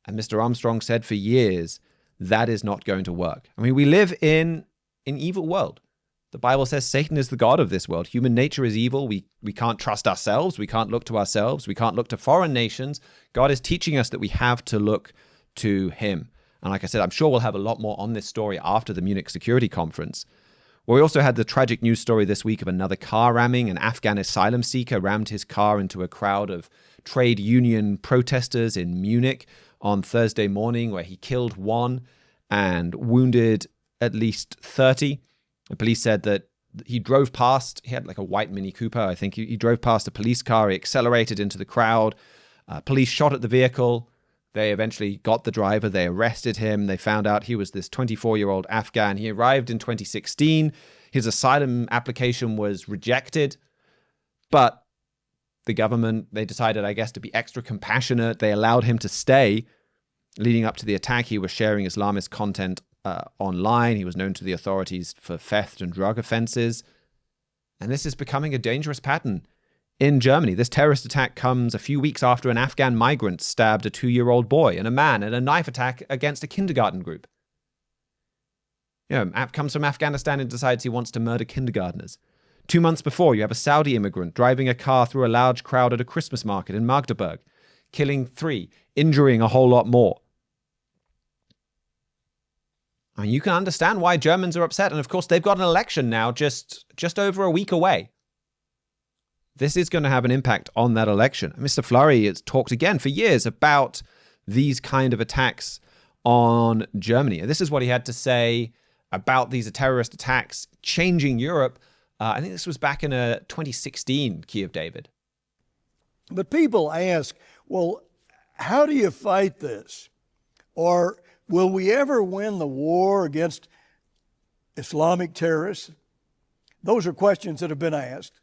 And Mr. Armstrong said for years that is not going to work. I mean, we live in an evil world. The Bible says Satan is the god of this world. Human nature is evil. We can't trust ourselves. We can't look to ourselves. We can't look to foreign nations. God is teaching us that we have to look to him. And like I said, I'm sure we'll have a lot more on this story after the Munich Security Conference. Well, we also had the tragic news story this week of another car ramming. An Afghan asylum seeker rammed his car into a crowd of trade union protesters in Munich on Thursday morning, where he killed one and wounded at least 30. The police said that he drove past, he had like a white Mini Cooper, I think. He drove past a police car, he accelerated into the crowd. Police shot at the vehicle. They eventually got the driver, they arrested him. They found out he was this 24-year-old Afghan. He arrived in 2016. His asylum application was rejected. But the government, they decided, I guess, to be extra compassionate. They allowed him to stay. Leading up to the attack, he was sharing Islamist content online. He was known to the authorities for theft and drug offenses. And this is becoming a dangerous pattern in Germany. This terrorist attack comes a few weeks after an Afghan migrant stabbed a 2-year-old boy and a man in a knife attack against a kindergarten group. Comes from Afghanistan and decides he wants to murder kindergartners. 2 months before, you have a Saudi immigrant driving a car through a large crowd at a Christmas market in Magdeburg, killing 3, injuring a whole lot more. I mean, you can understand why Germans are upset. And of course, they've got an election now just over a week away. This is going to have an impact on that election. Mr. Fleury has talked again for years about these kind of attacks on Germany. And this is what he had to say about these terrorist attacks changing Europe. I think this was back in 2016, Kiev David. But people ask, well, how do you fight this? Or will we ever win the war against Islamic terrorists? Those are questions that have been asked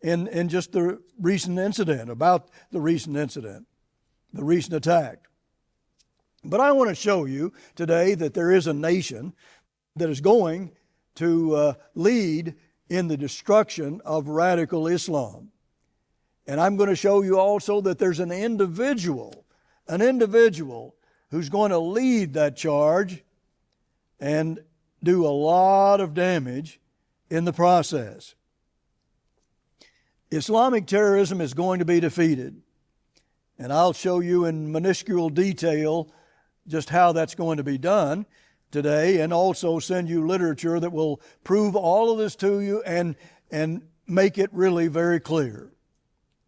in just the recent incident, the recent attack. But I want to show you today that there is a nation that is going to lead in the destruction of radical Islam. And I'm going to show you also that there's an individual who's going to lead that charge and do a lot of damage in the process. Islamic terrorism is going to be defeated. And I'll show you in minuscule detail just how that's going to be done today, and also send you literature that will prove all of this to you and make it really very clear.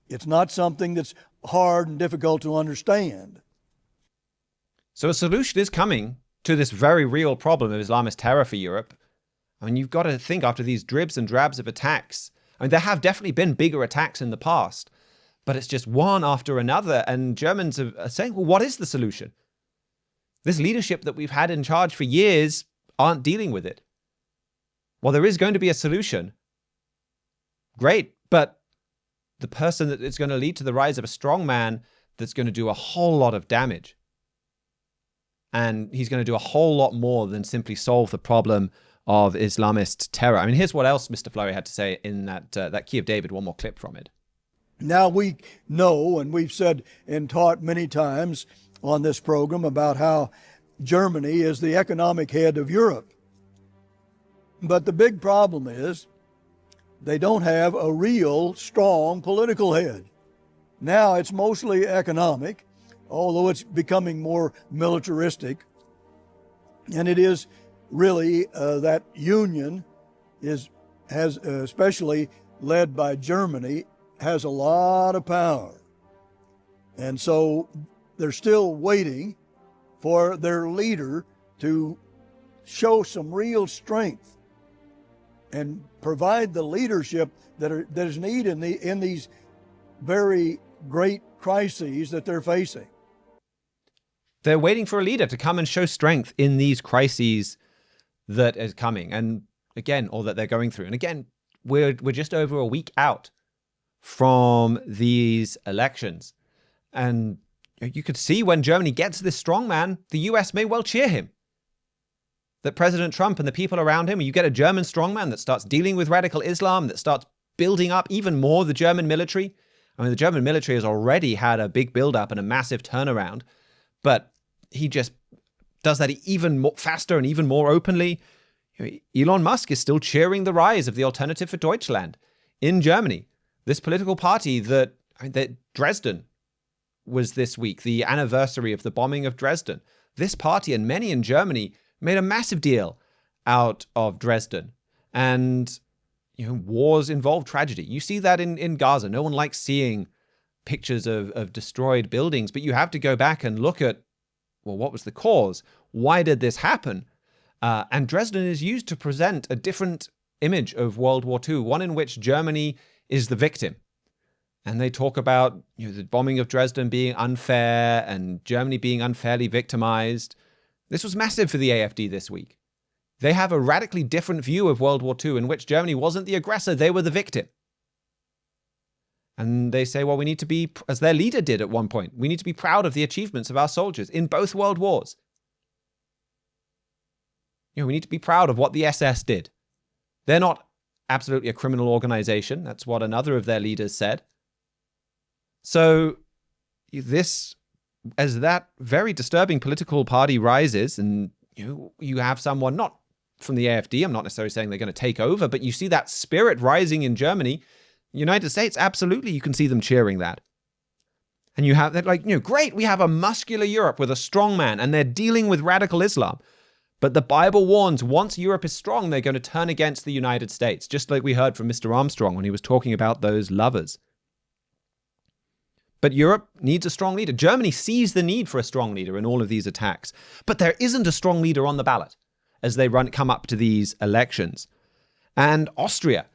It's not something that's hard and difficult to understand. So a solution is coming to this very real problem of Islamist terror for Europe. I mean, you've got to think after these dribs and drabs of attacks. I mean, there have definitely been bigger attacks in the past, but it's just one after another. And Germans are saying, well, what is the solution? This leadership that we've had in charge for years aren't dealing with it. Well, there is going to be a solution. Great, but the person that is going to lead to the rise of a strong man that's going to do a whole lot of damage. And he's going to do a whole lot more than simply solve the problem of Islamist terror. I mean, here's what else Mr. Fleury had to say in that Kiev David. One more clip from it. Now we know, and we've said and taught many times on this program about how Germany is the economic head of Europe. But the big problem is they don't have a real strong political head. Now it's mostly economic, although it's becoming more militaristic. And it is really that union has especially led by Germany, has a lot of power. And so they're still waiting for their leader to show some real strength and provide the leadership that is needed in these very great crises that they're facing. They're waiting for a leader to come and show strength in these crises that is coming, and again, or that they're going through. And again, we're just over a week out from these elections. And you could see when Germany gets this strongman, the US may well cheer him. That President Trump and the people around him, you get a German strongman that starts dealing with radical Islam, that starts building up even more the German military. I mean, the German military has already had a big buildup and a massive turnaround, but he just does that even more faster and even more openly. Elon Musk is still cheering the rise of the Alternative for Deutschland in Germany. This political party that Dresden was this week, the anniversary of the bombing of Dresden. This party and many in Germany made a massive deal out of Dresden. And wars involve tragedy. You see that in Gaza. No one likes seeing pictures of destroyed buildings, but you have to go back and look at, well, what was the cause? Why did this happen? And Dresden is used to present a different image of World War II, one in which Germany is the victim. And they talk about the bombing of Dresden being unfair and Germany being unfairly victimized. This was massive for the AfD this week. They have a radically different view of World War II in which Germany wasn't the aggressor, they were the victim. And they say, well, we need to be, as their leader did at one point, we need to be proud of the achievements of our soldiers in both world wars. We need to be proud of what the SS did. They're not absolutely a criminal organization. That's what another of their leaders said. So this, as that very disturbing political party rises, and you have someone not from the AfD, I'm not necessarily saying they're going to take over, but you see that spirit rising in Germany. United States, absolutely, you can see them cheering that. And you have that, great, we have a muscular Europe with a strong man, and they're dealing with radical Islam. But the Bible warns, once Europe is strong, they're going to turn against the United States, just like we heard from Mr. Armstrong when he was talking about those lovers. But Europe needs a strong leader. Germany sees the need for a strong leader in all of these attacks. But there isn't a strong leader on the ballot as they come up to these elections. And Austria,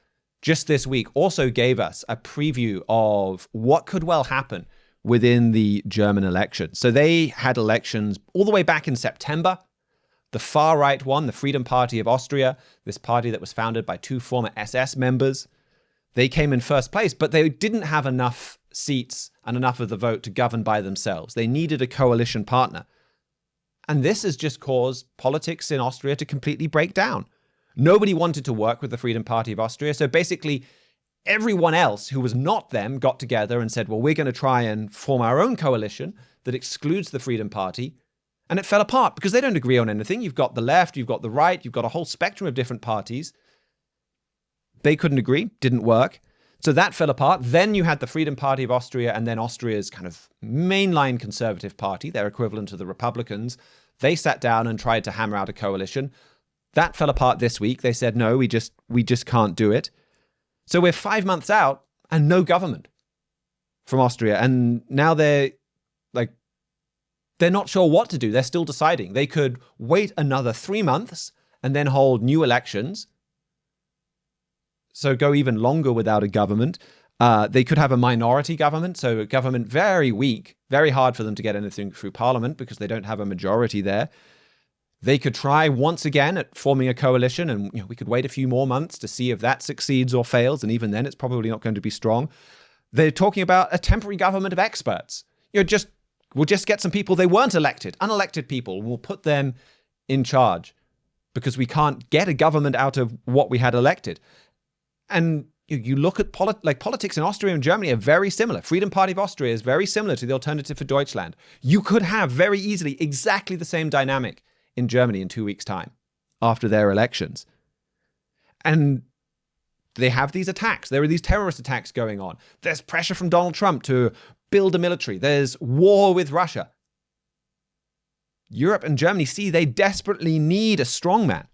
just this week, also gave us a preview of what could well happen within the German election. So they had elections all the way back in September. The far-right one, the Freedom Party of Austria, this party that was founded by two former SS members, they came in first place, but they didn't have enough seats and enough of the vote to govern by themselves. They needed a coalition partner. And this has just caused politics in Austria to completely break down. Nobody wanted to work with the Freedom Party of Austria. So basically, everyone else who was not them got together and said, well, we're going to try and form our own coalition that excludes the Freedom Party. And it fell apart because they don't agree on anything. You've got the left, you've got the right, you've got a whole spectrum of different parties. They couldn't agree, didn't work. So that fell apart. Then you had the Freedom Party of Austria and then Austria's kind of mainline conservative party, their equivalent to the Republicans. They sat down and tried to hammer out a coalition. That fell apart this week. They said, no, we just can't do it. So we're 5 months out and no government from Austria. And now they're not sure what to do. They're still deciding. They could wait another 3 months and then hold new elections. So go even longer without a government. They could have a minority government. So a government very weak, very hard for them to get anything through parliament because they don't have a majority there. They could try once again at forming a coalition, and we could wait a few more months to see if that succeeds or fails. And even then, it's probably not going to be strong. They're talking about a temporary government of experts. We'll just get some people, they weren't elected, unelected people, and we'll put them in charge because we can't get a government out of what we had elected. And you look at politics in Austria and Germany are very similar. Freedom Party of Austria is very similar to the Alternative for Deutschland. You could have very easily exactly the same dynamic in Germany in 2 weeks' time after their elections. And they have these attacks. There are these terrorist attacks going on. There's pressure from Donald Trump to build a military. There's war with Russia. Europe and Germany see they desperately need a strongman.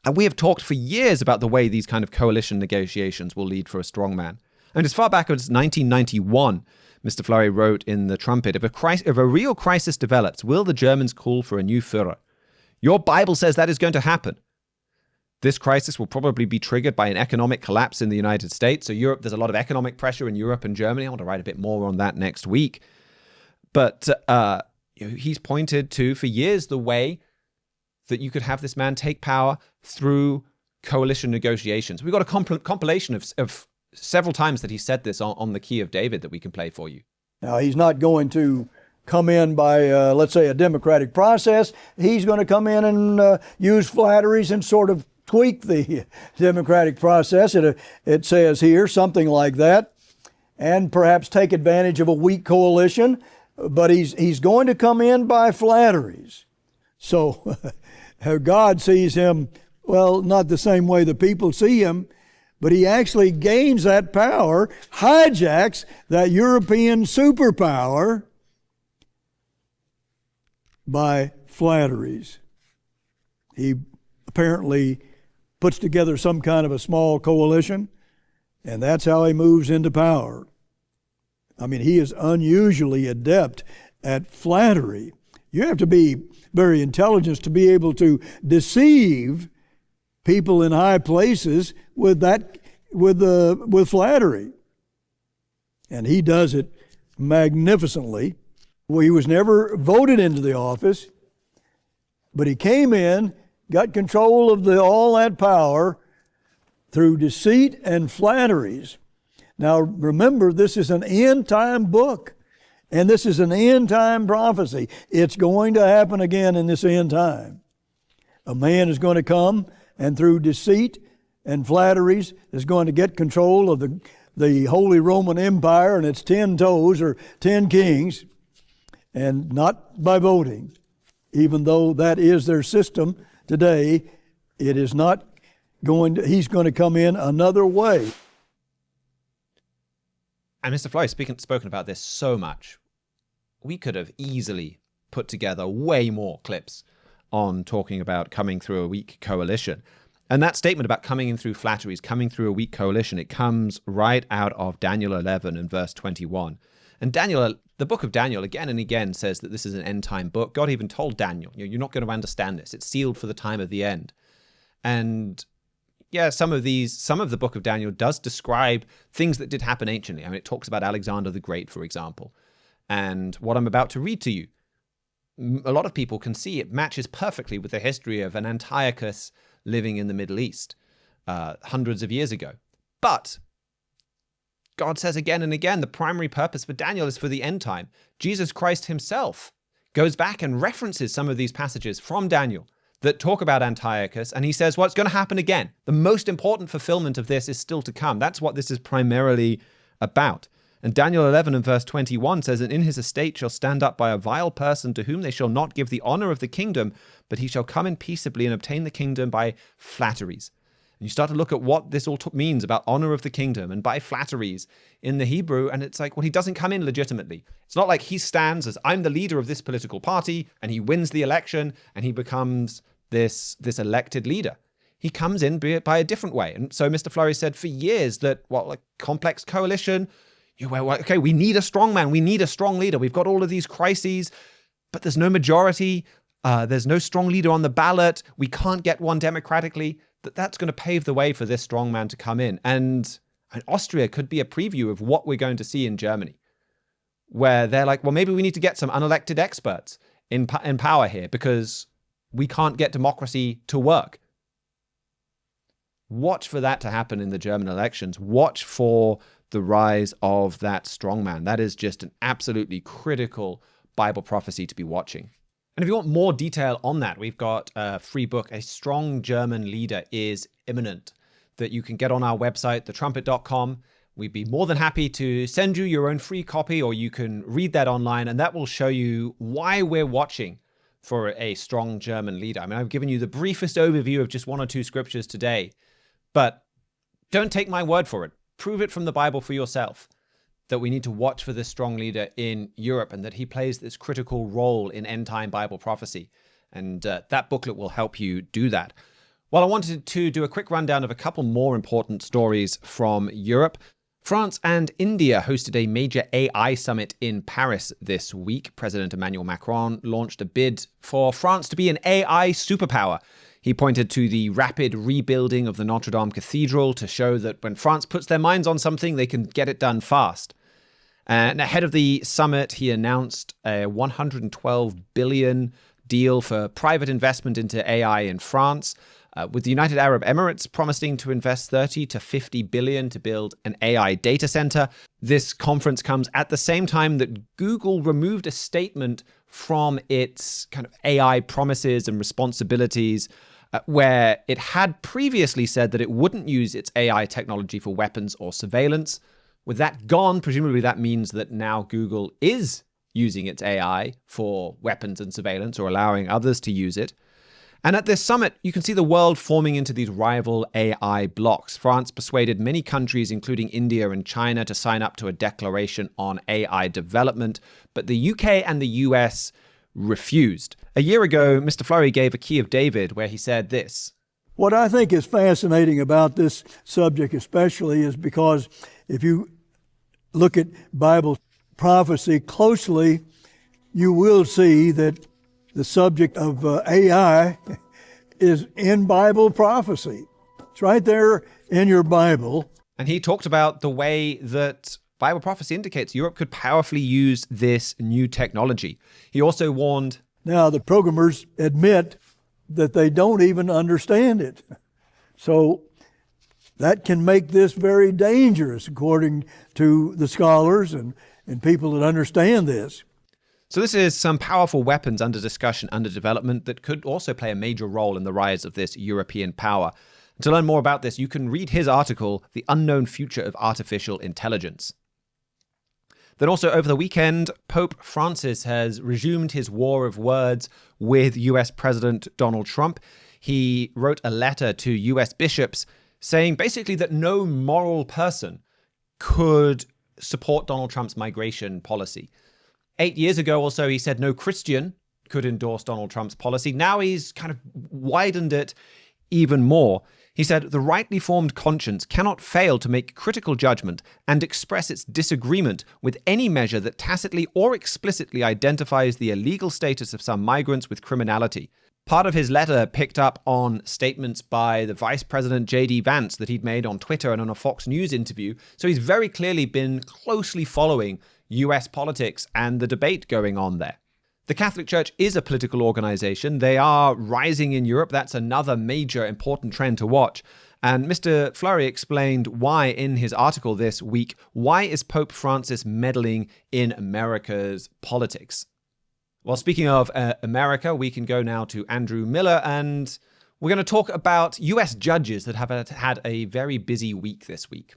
And we have talked for years about the way these kind of coalition negotiations will lead for a strongman. And as far back as 1991, Mr. Fleury wrote in The Trumpet, if a real crisis develops, will the Germans call for a new Führer? Your Bible says that is going to happen. This crisis will probably be triggered by an economic collapse in the United States. So Europe, there's a lot of economic pressure in Europe and Germany. I want to write a bit more on that next week. But he's pointed to, for years, the way that you could have this man take power through coalition negotiations. We've got a compilation of several times that he said this on the Key of David that we can play for you. Now, he's not going to come in by, let's say, a democratic process. He's going to come in and use flatteries and sort of tweak the democratic process. It says here something like that, and perhaps take advantage of a weak coalition. But he's going to come in by flatteries. So God sees him, well, not the same way the people see him, but he actually gains that power, hijacks that European superpower by flatteries. He apparently puts together some kind of a small coalition, and that's how he moves into power. I mean, he is unusually adept at flattery. You have to be very intelligent to be able to deceive people in high places with flattery. And he does it magnificently. Well, he was never voted into the office, but he came in, got control of all that power through deceit and flatteries. Now, remember, this is an end-time book, and this is an end-time prophecy. It's going to happen again in this end time. A man is going to come, and through deceit and flatteries is going to get control of the Holy Roman Empire and its 10 toes, or 10 kings, and not by voting. Even though that is their system today, it is not going to, he's going to come in another way. And Mr. Flory's spoken about this so much. We could have easily put together way more clips on talking about coming through a weak coalition. And that statement about coming in through flatteries, coming through a weak coalition, it comes right out of Daniel 11 and verse 21. And Daniel, the book of Daniel, again and again says that this is an end-time book. God even told Daniel, you're not going to understand this. It's sealed for the time of the end. And yeah, some of the book of Daniel does describe things that did happen anciently. I mean, it talks about Alexander the Great, for example. And what I'm about to read to you, a lot of people can see it matches perfectly with the history of an Antiochus living in the Middle East hundreds of years ago. But God says again and again, the primary purpose for Daniel is for the end time. Jesus Christ himself goes back and references some of these passages from Daniel that talk about Antiochus, and he says, well, it's going to happen again. The most important fulfillment of this is still to come. That's what this is primarily about. And Daniel 11 and verse 21 says, and in his estate shall stand up by a vile person to whom they shall not give the honor of the kingdom, but he shall come in peaceably and obtain the kingdom by flatteries. And you start to look at what this all means about honor of the kingdom and by flatteries in the Hebrew, and it's like, well, he doesn't come in legitimately. It's not like he stands as, I'm the leader of this political party, and he wins the election, and he becomes this elected leader. He comes in by a different way. And so Mr. Flory said for years that, like complex coalition, okay, we need a strong man, we need a strong leader. We've got all of these crises, but there's no majority. There's no strong leader on the ballot. We can't get one democratically. That's going to pave the way for this strong man to come in. And Austria could be a preview of what we're going to see in Germany, where they're like, well, maybe we need to get some unelected experts in power here because we can't get democracy to work. Watch for that to happen in the German elections. Watch for the rise of that strongman. That is just an absolutely critical Bible prophecy to be watching. And if you want more detail on that, we've got a free book, A Strong German Leader is Imminent, that you can get on our website, thetrumpet.com. We'd be more than happy to send you your own free copy, or you can read that online, and that will show you why we're watching for a strong German leader. I mean, I've given you the briefest overview of just one or two scriptures today, but don't take my word for it. Prove it from the Bible for yourself that we need to watch for this strong leader in Europe and that he plays this critical role in end-time Bible prophecy. And that booklet will help you do that. Well, I wanted to do a quick rundown of a couple more important stories from Europe. France and India hosted a major AI summit in Paris this week. President Emmanuel Macron launched a bid for France to be an AI superpower. He pointed to the rapid rebuilding of the Notre Dame Cathedral to show that when France puts their minds on something, they can get it done fast. And ahead of the summit, he announced a $112 billion deal for private investment into AI in France, with the United Arab Emirates promising to invest 30 to 50 billion to build an AI data center. This conference comes at the same time that Google removed a statement from its kind of AI promises and responsibilities, where it had previously said that it wouldn't use its AI technology for weapons or surveillance. With that gone, presumably that means that now Google is using its AI for weapons and surveillance, or allowing others to use it. And at this summit, you can see the world forming into these rival AI blocks. France persuaded many countries, including India and China, to sign up to a declaration on AI development, but the UK and the US refused. A year ago, Mr. Fleury gave a key of David where he said this. What I think is fascinating about this subject especially is because if you look at Bible prophecy closely, you will see that the subject of AI is in Bible prophecy. It's right there in your Bible. And he talked about the way that Bible prophecy indicates Europe could powerfully use this new technology. He also warned, now the programmers admit that they don't even understand it. So that can make this very dangerous, according to the scholars and people that understand this. So this is some powerful weapons under discussion, under development, that could also play a major role in the rise of this European power. To learn more about this, you can read his article, The Unknown Future of Artificial Intelligence. Then also over the weekend, Pope Francis has resumed his war of words with US President Donald Trump. He wrote a letter to US bishops saying basically that no moral person could support Donald Trump's migration policy. 8 years ago or so, he said no Christian could endorse Donald Trump's policy. Now he's kind of widened it even more. He said, the rightly formed conscience cannot fail to make critical judgment and express its disagreement with any measure that tacitly or explicitly identifies the illegal status of some migrants with criminality. Part of his letter picked up on statements by the Vice President J.D. Vance that he'd made on Twitter and on a Fox News interview. So he's very clearly been closely following US politics and the debate going on there. The Catholic Church is a political organization. They are rising in Europe. That's another major important trend to watch. And Mr. Fleury explained why in his article this week, why is Pope Francis meddling in America's politics? Well, speaking of America, we can go now to Andrew Miller, and we're going to talk about US judges that have had a very busy week this week.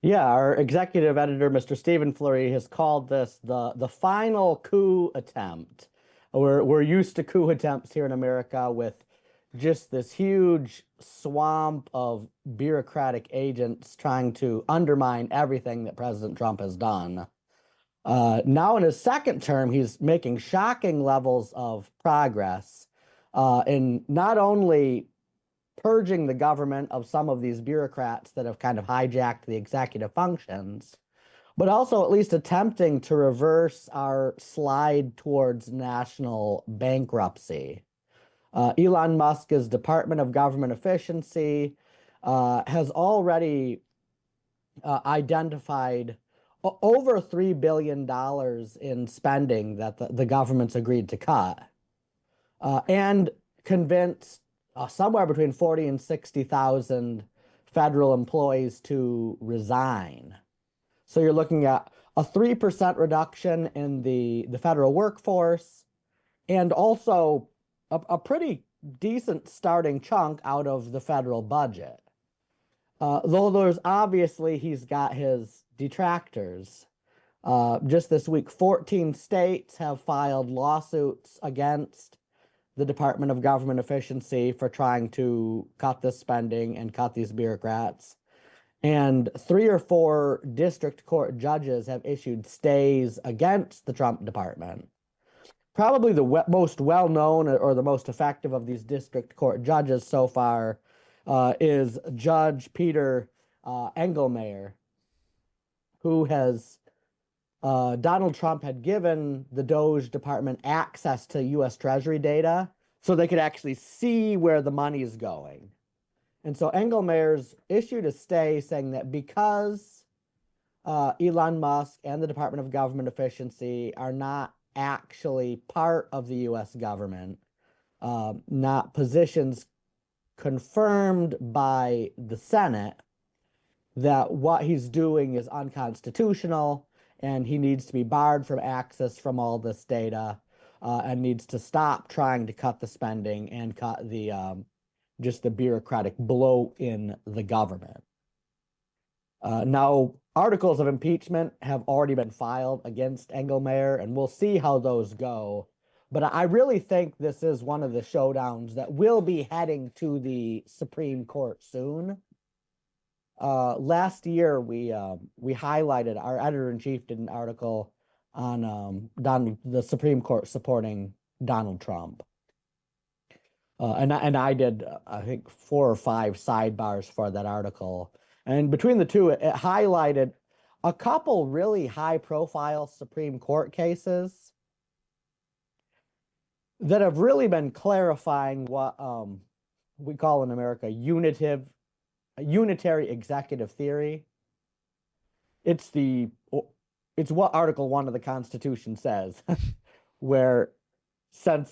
Yeah, our executive editor, Mr. Stephen Fleury, has called this the final coup attempt. We're used to coup attempts here in America with just this huge swamp of bureaucratic agents trying to undermine everything that President Trump has done. Now in his second term, he's making shocking levels of progress in not only purging the government of some of these bureaucrats that have kind of hijacked the executive functions, but also at least attempting to reverse our slide towards national bankruptcy. Elon Musk's Department of Government Efficiency has already identified over $3 billion in spending that the government's agreed to cut, and convinced somewhere between 40 and 60,000 federal employees to resign. So you're looking at a 3% reduction in the federal workforce, and also a pretty decent starting chunk out of the federal budget. Though there's obviously, he's got his detractors. Just this week, 14 states have filed lawsuits against the Department of Government Efficiency for trying to cut this spending and cut these bureaucrats. And 3 or 4 district court judges have issued stays against the Trump department. Probably the most well-known or the most effective of these district court judges so far is Judge Peter Engelmayer, who has Donald Trump had given the DOJ department access to U.S. Treasury data so they could actually see where the money is going. And so Engelmayer's issued a stay saying that because Elon Musk and the Department of Government Efficiency are not actually part of the U.S. government, not positions confirmed by the Senate, that what he's doing is unconstitutional and he needs to be barred from access from all this data, and needs to stop trying to cut the spending and cut the just the bureaucratic bloat in the government. Now, articles of impeachment have already been filed against Engelmayer, and we'll see how those go. But I really think this is one of the showdowns that will be heading to the Supreme Court soon. Last year, we highlighted, our editor-in-chief did an article on the Supreme Court supporting Donald Trump. And I did, I think, 4 or 5 sidebars for that article. And between the two, it highlighted a couple really high-profile Supreme Court cases that have really been clarifying what we call in America unitary executive theory. It's what Article 1 of the Constitution says, where since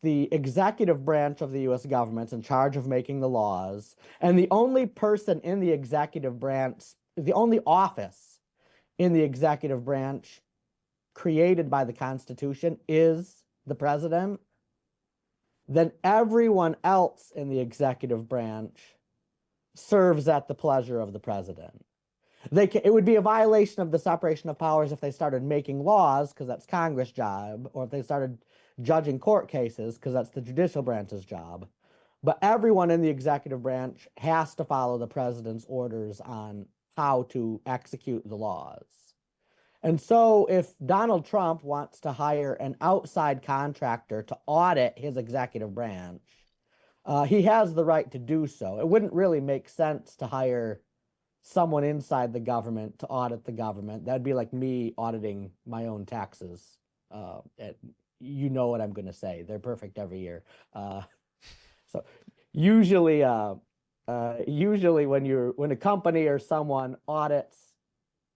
the executive branch of the U.S. government's in charge of making the laws, and the only person in the executive branch, the only office in the executive branch created by the Constitution is the president, then everyone else in the executive branch serves at the pleasure of the president. It would be a violation of the separation of powers if they started making laws, because that's Congress' job, or if they started judging court cases, because that's the judicial branch's job. But everyone in the executive branch has to follow the president's orders on how to execute the laws. And so if Donald Trump wants to hire an outside contractor to audit his executive branch, he has the right to do so. It wouldn't really make sense to hire someone inside the government to audit the government. That'd be like me auditing my own taxes. You know what I'm going to say. They're perfect every year. So usually when a company or someone audits,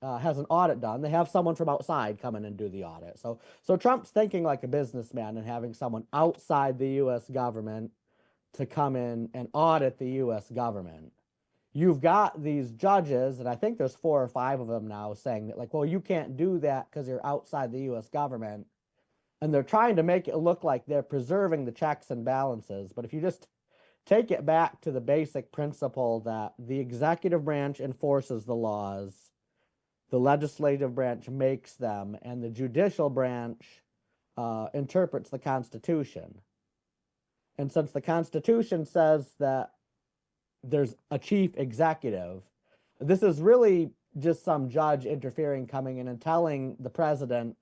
has an audit done, they have someone from outside come in and do the audit. So Trump's thinking like a businessman and having someone outside the U.S. government to come in and audit the U.S. government. You've got these judges, and I think there's 4 or 5 of them now, saying that, like, well, you can't do that because you're outside the U.S. government. And they're trying to make it look like they're preserving the checks and balances. But if you just take it back to the basic principle that the executive branch enforces the laws, the legislative branch makes them, and the judicial branch interprets the Constitution. And since the Constitution says that there's a chief executive, this is really just some judge interfering, coming in and telling the president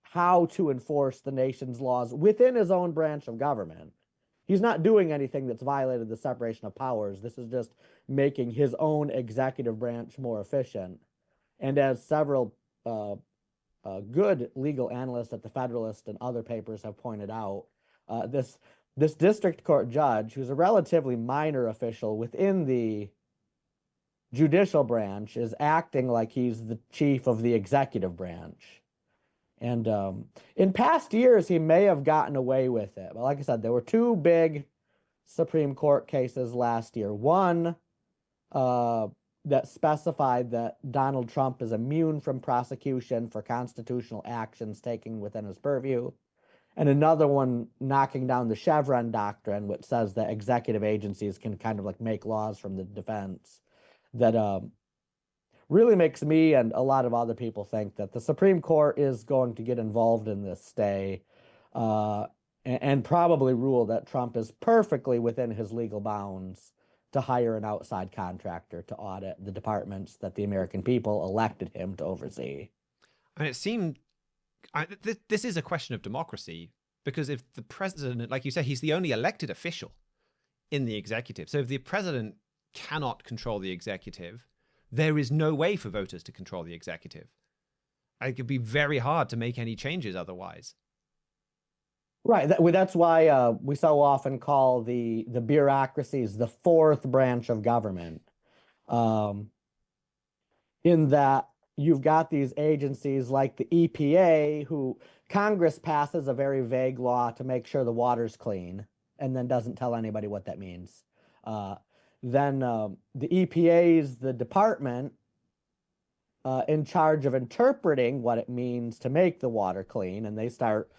how to enforce the nation's laws within his own branch of government. He's not doing anything that's violated the separation of powers. This is just making his own executive branch more efficient. And as several good legal analysts at the Federalist and other papers have pointed out, this district court judge, who's a relatively minor official within the judicial branch, is acting like he's the chief of the executive branch. And in past years, he may have gotten away with it. But like I said, there were 2 big Supreme Court cases last year. One that specified that Donald Trump is immune from prosecution for constitutional actions taken within his purview. And another one knocking down the Chevron doctrine, which says that executive agencies can kind of like make laws from the defense, that really makes me and a lot of other people think that the Supreme Court is going to get involved in this stay and probably rule that Trump is perfectly within his legal bounds to hire an outside contractor to audit the departments that the American people elected him to oversee. And it seemed this is a question of democracy, because if the president, like you say, he's the only elected official in the executive. So if the president cannot control the executive, there is no way for voters to control the executive. It could be very hard to make any changes otherwise. Right. That's why we so often call the bureaucracies the fourth branch of government. Um, in that you've got these agencies like the EPA, who Congress passes a very vague law to make sure the water's clean and then doesn't tell anybody what that means. Then the EPA is the department in charge of interpreting what it means to make the water clean, and they start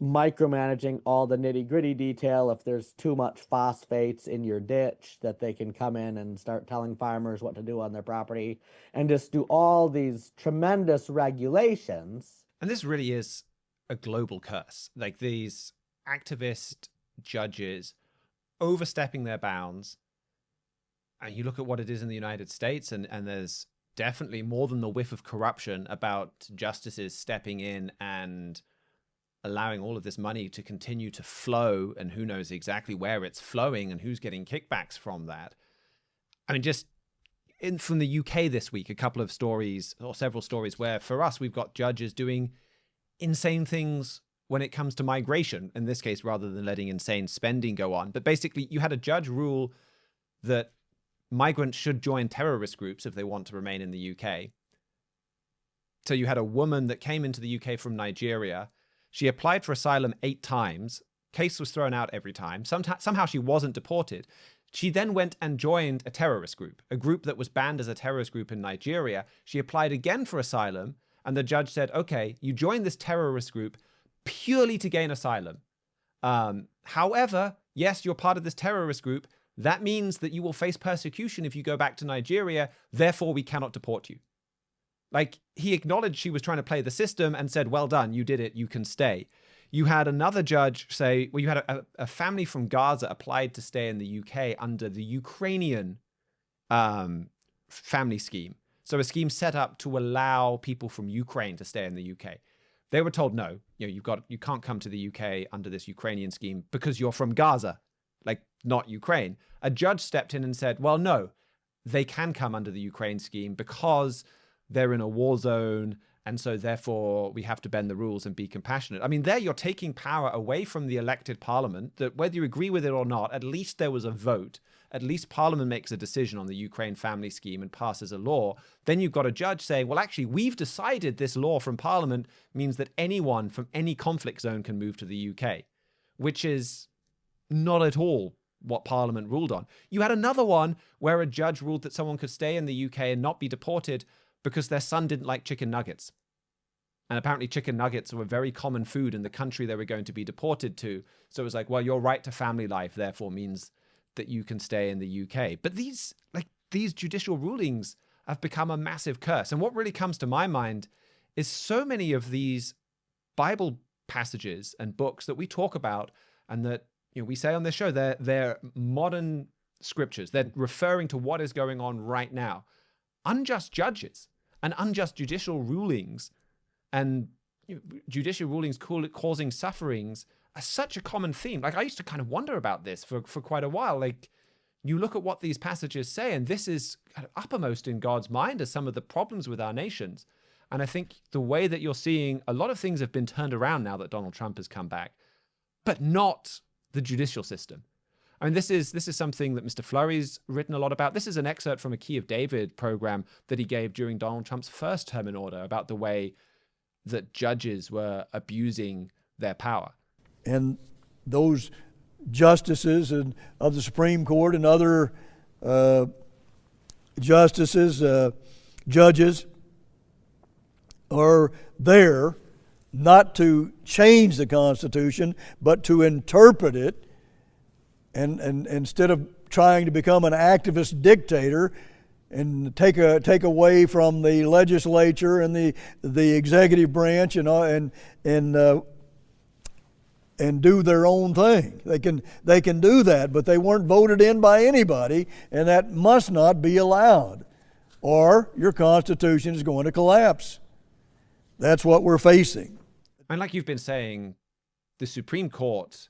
micromanaging all the nitty-gritty detail. If there's too much phosphates in your ditch, that they can come in and start telling farmers what to do on their property and just do all these tremendous regulations. And this really is a global curse. Like these activist judges overstepping their bounds. And you look at what it is in the United States, and there's definitely more than the whiff of corruption about justices stepping in and allowing all of this money to continue to flow, and who knows exactly where it's flowing and who's getting kickbacks from that. I mean, just from the UK this week, a couple of stories or several stories where for us, we've got judges doing insane things when it comes to migration, in this case, rather than letting insane spending go on. But basically, you had a judge rule that migrants should join terrorist groups if they want to remain in the UK. So you had a woman that came into the UK from Nigeria. She applied for asylum 8 times. Case was thrown out every time. Somehow she wasn't deported. She then went and joined a terrorist group, a group that was banned as a terrorist group in Nigeria. She applied again for asylum, and the judge said, okay, you joined this terrorist group purely to gain asylum. However, yes, you're part of this terrorist group. That means that you will face persecution if you go back to Nigeria. Therefore, we cannot deport you. Like, he acknowledged she was trying to play the system and said, well done, you did it, you can stay. You had another judge say, well, you had a family from Gaza applied to stay in the UK under the Ukrainian family scheme. So a scheme set up to allow people from Ukraine to stay in the UK. They were told, no, you can't come to the UK under this Ukrainian scheme because you're from Gaza, like not Ukraine. A judge stepped in and said, well, no, they can come under the Ukraine scheme because they're in a war zone, and so therefore we have to bend the rules and be compassionate. I mean, there you're taking power away from the elected parliament, that whether you agree with it or not, at least there was a vote. At least parliament makes a decision on the Ukraine family scheme and passes a law. Then you've got a judge saying, well, actually, we've decided this law from parliament means that anyone from any conflict zone can move to the UK, which is not at all what parliament ruled on. You had another one where a judge ruled that someone could stay in the UK and not be deported because their son didn't like chicken nuggets. And apparently chicken nuggets were a very common food in the country they were going to be deported to. So it was like, well, your right to family life therefore means that you can stay in the UK. But these judicial rulings have become a massive curse. And what really comes to my mind is so many of these Bible passages and books that we talk about and that we say on this show, they're modern scriptures. They're referring to what is going on right now. Unjust judges and unjust judicial rulings and judicial rulings causing sufferings are such a common theme. Like, I used to kind of wonder about this for quite a while. Like, you look at what these passages say, and this is kind of uppermost in God's mind as some of the problems with our nations. And I think the way that you're seeing a lot of things have been turned around now that Donald Trump has come back, but not the judicial system. I mean, this is something that Mr. Flurry's written a lot about. This is an excerpt from a Key of David program that he gave during Donald Trump's first term in order about the way that judges were abusing their power. And those justices of the Supreme Court and other justices, judges, are there not to change the Constitution, but to interpret it. And instead of trying to become an activist dictator and take away from the legislature and the executive branch and do their own thing. They can do that, but they weren't voted in by anybody, and that must not be allowed, or your Constitution is going to collapse. That's what we're facing. And like you've been saying, the Supreme Court,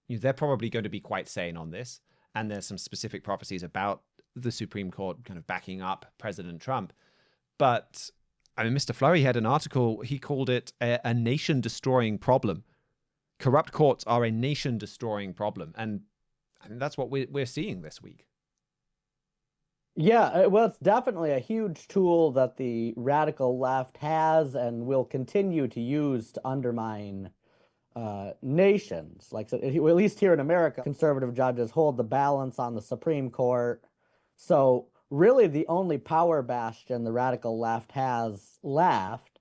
they're probably going to be quite sane on this. And there's some specific prophecies about the Supreme Court kind of backing up President Trump. But I mean, Mr. Flurry had an article, he called it a nation-destroying problem. corrupt courts are a nation-destroying problem, and I think that's what we're seeing this week. Yeah, well, it's definitely a huge tool that the radical left has and will continue to use to undermine nations. Like, so, at least here in America, conservative judges hold the balance on the Supreme Court. So really the only power bastion the radical left has left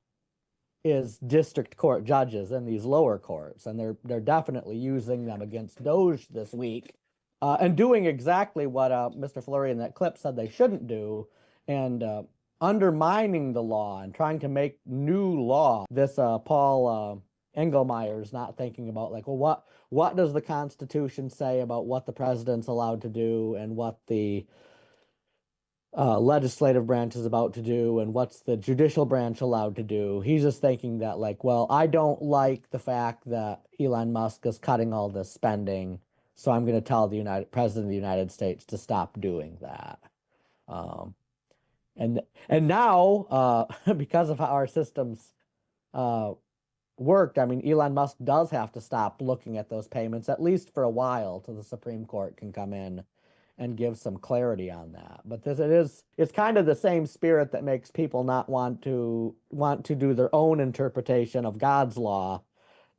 is district court judges in these lower courts. And they're definitely using them against Doge this week. And doing exactly what Mr. Fleury in that clip said they shouldn't do, and undermining the law and trying to make new law. This Paul Engelmeyer's not thinking about, like, well, what does the Constitution say about what the president's allowed to do and what the legislative branch is about to do and what's the judicial branch allowed to do. He's just thinking that, like, well, I don't like the fact that Elon Musk is cutting all this spending, so I'm going to tell the President of the United States to stop doing that. And now, because of how our systems worked, I mean, Elon Musk does have to stop looking at those payments, at least for a while, till the Supreme Court can come in and give some clarity on that. But it's kind of the same spirit that makes people not want to do their own interpretation of God's law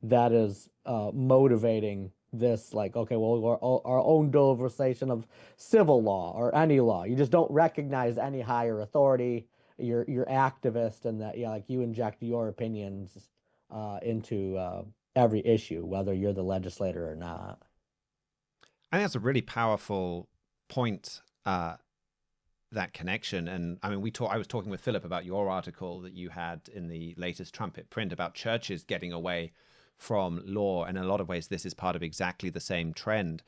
that is motivating this, like, okay, well, our own derivation of civil law or any law. You just don't recognize any higher authority. You're activist, and that, yeah, like, you inject your opinions into every issue, whether you're the legislator or not. I think that's a really powerful point, that connection. And I mean, I was talking with Philip about your article that you had in the latest Trumpet print about churches getting away from law. And in a lot of ways, this is part of exactly the same trend.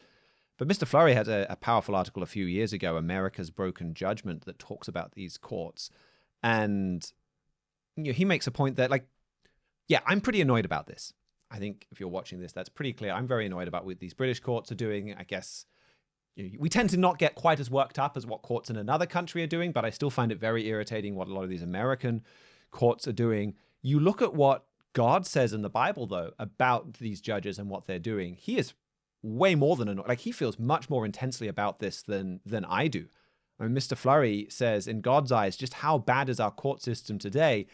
But Mr. Fleury had a powerful article a few years ago, America's Broken Judgment, that talks about these courts. And he makes a point that, like, yeah, I'm pretty annoyed about this. I think if you're watching this, that's pretty clear. I'm very annoyed about what these British courts are doing. I guess we tend to not get quite as worked up as what courts in another country are doing, but I still find it very irritating what a lot of these American courts are doing. You look at what God says in the Bible, though, about these judges and what they're doing. He is way more than annoyed. Like, he feels much more intensely about this than I do. I mean, Mr. Fleury says, in God's eyes, just how bad is our court system today?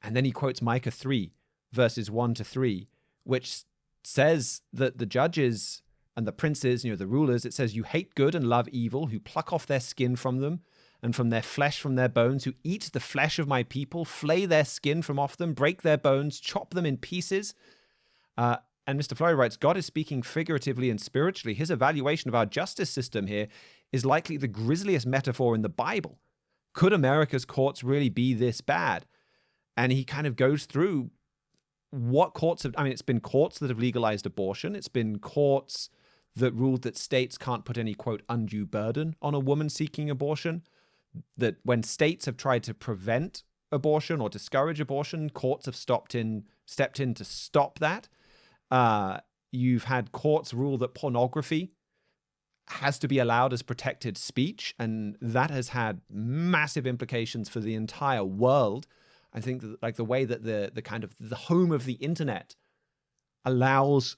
And then he quotes Micah 3, verses 1-3, which says that the judges and the princes, the rulers, it says, you hate good and love evil, who pluck off their skin from them and from their flesh from their bones, who eat the flesh of my people, flay their skin from off them, break their bones, chop them in pieces. And Mr. Fleury writes, God is speaking figuratively and spiritually. His evaluation of our justice system here is likely the grisliest metaphor in the Bible. Could America's courts really be this bad? And he kind of goes through what courts have, I mean, it's been courts that have legalized abortion. It's been courts that ruled that states can't put any, quote, undue burden on a woman seeking abortion. That when states have tried to prevent abortion or discourage abortion, courts have stepped in to stop that. You've had courts rule that pornography has to be allowed as protected speech, and that has had massive implications for the entire world. I think that, like, the way that the kind of the home of the internet allows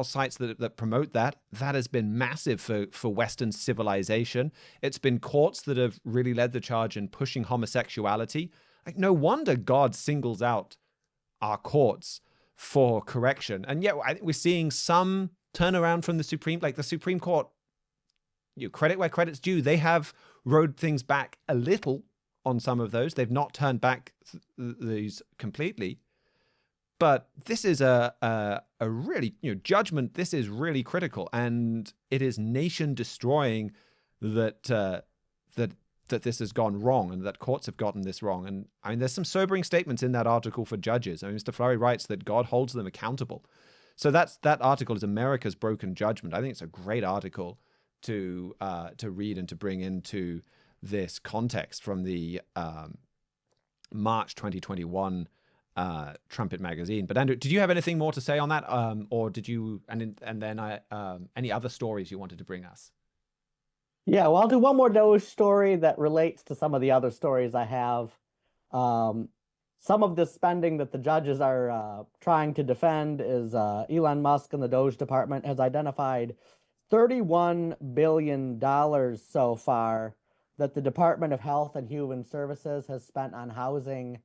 sites that promote that has been massive for Western civilization. It's been courts that have really led the charge in pushing homosexuality. Like, no wonder God singles out our courts for correction. And yet I think we're seeing some turnaround from the Supreme Court. You credit where credit's due. They have rode things back a little on some of those. They've not turned back these completely. But this is a really, judgment. This is really critical, and it is nation destroying that this has gone wrong, and that courts have gotten this wrong. And I mean, there's some sobering statements in that article for judges. I mean, Mr. Fleury writes that God holds them accountable. So that article is America's Broken Judgment. I think it's a great article to read and to bring into this context from the March 2021 Trumpet magazine. But Andrew, did you have anything more to say on that, or did you? And then any other stories you wanted to bring us? Yeah, well, I'll do one more Doge story that relates to some of the other stories I have. some of the spending that the judges are trying to defend is Elon Musk and the Doge Department has identified $31 billion so far that the Department of Health and Human Services has spent on housing,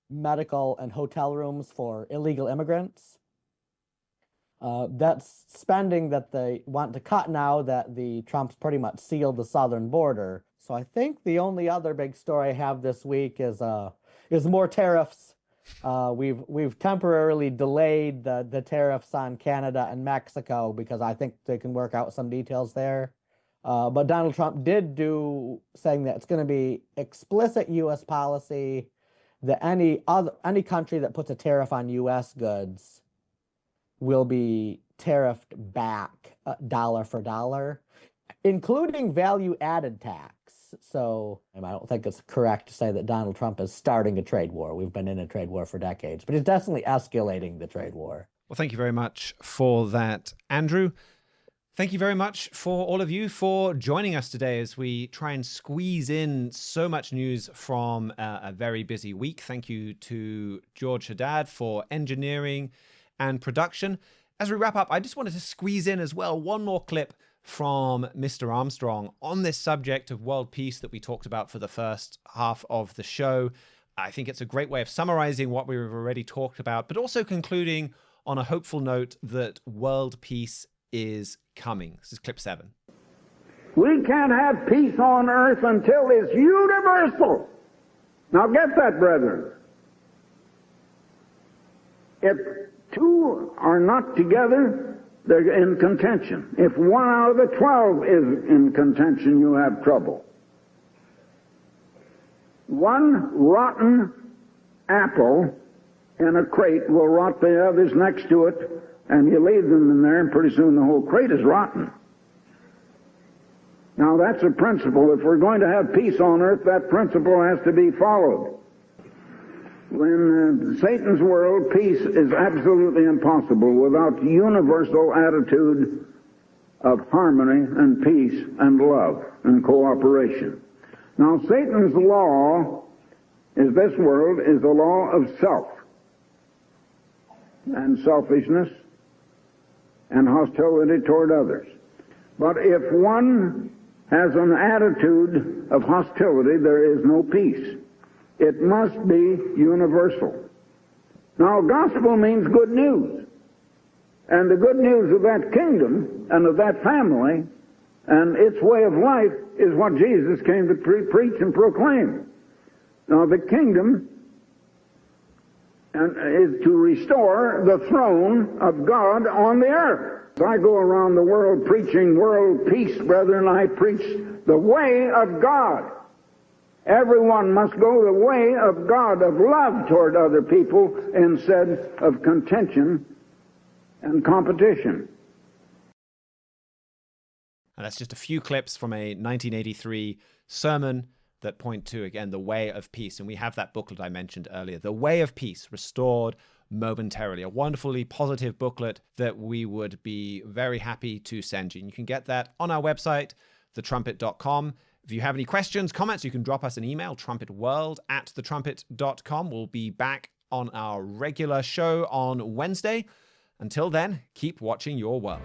medical, and hotel rooms for illegal immigrants. That's spending that they want to cut now that the Trumps pretty much sealed the southern border. So I think the only other big story I have this week is more tariffs. We've temporarily delayed the tariffs on Canada and Mexico because I think they can work out some details there. But Donald Trump did saying that it's going to be explicit U.S. policy that any country that puts a tariff on U.S. goods will be tariffed back dollar for dollar, including value-added tax. So I don't think it's correct to say that Donald Trump is starting a trade war. We've been in a trade war for decades, but he's definitely escalating the trade war. Well, thank you very much for that, Andrew. Thank you very much for all of you for joining us today as we try and squeeze in so much news from a very busy week. Thank you to George Haddad for engineering and production. As we wrap up, I just wanted to squeeze in as well one more clip from Mr. Armstrong on this subject of world peace that we talked about for the first half of the show. I think it's a great way of summarizing what we've already talked about, but also concluding on a hopeful note that world peace is coming. This is clip 7. We can't have peace on earth until it's universal. Now get that, brethren. If two are not together, they're in contention. If 1 out of the 12 is in contention, you have trouble. One rotten apple in a crate will rot the others next to it, and you leave them in there, and pretty soon the whole crate is rotten. Now that's a principle. If we're going to have peace on earth, that principle has to be followed. In Satan's world, peace is absolutely impossible without universal attitude of harmony and peace and love and cooperation. Now, Satan's law is this world is the law of self and selfishness and hostility toward others. But if one has an attitude of hostility, there is no peace. It must be universal. Now, gospel means good news. And the good news of that kingdom and of that family and its way of life is what Jesus came to preach and proclaim. Now, the kingdom is to restore the throne of God on the earth. As I go around the world preaching world peace, brethren, I preach the way of God. Everyone must go the way of God, of love toward other people, instead of contention and competition. And that's just a few clips from a 1983 sermon that point to, again, the way of peace. And we have that booklet I mentioned earlier, The Way of Peace, Restored Momentarily, a wonderfully positive booklet that we would be very happy to send you. And you can get that on our website, thetrumpet.com. If you have any questions, comments, you can drop us an email, trumpetworld@thetrumpet.com. We'll be back on our regular show on Wednesday. Until then, keep watching your world.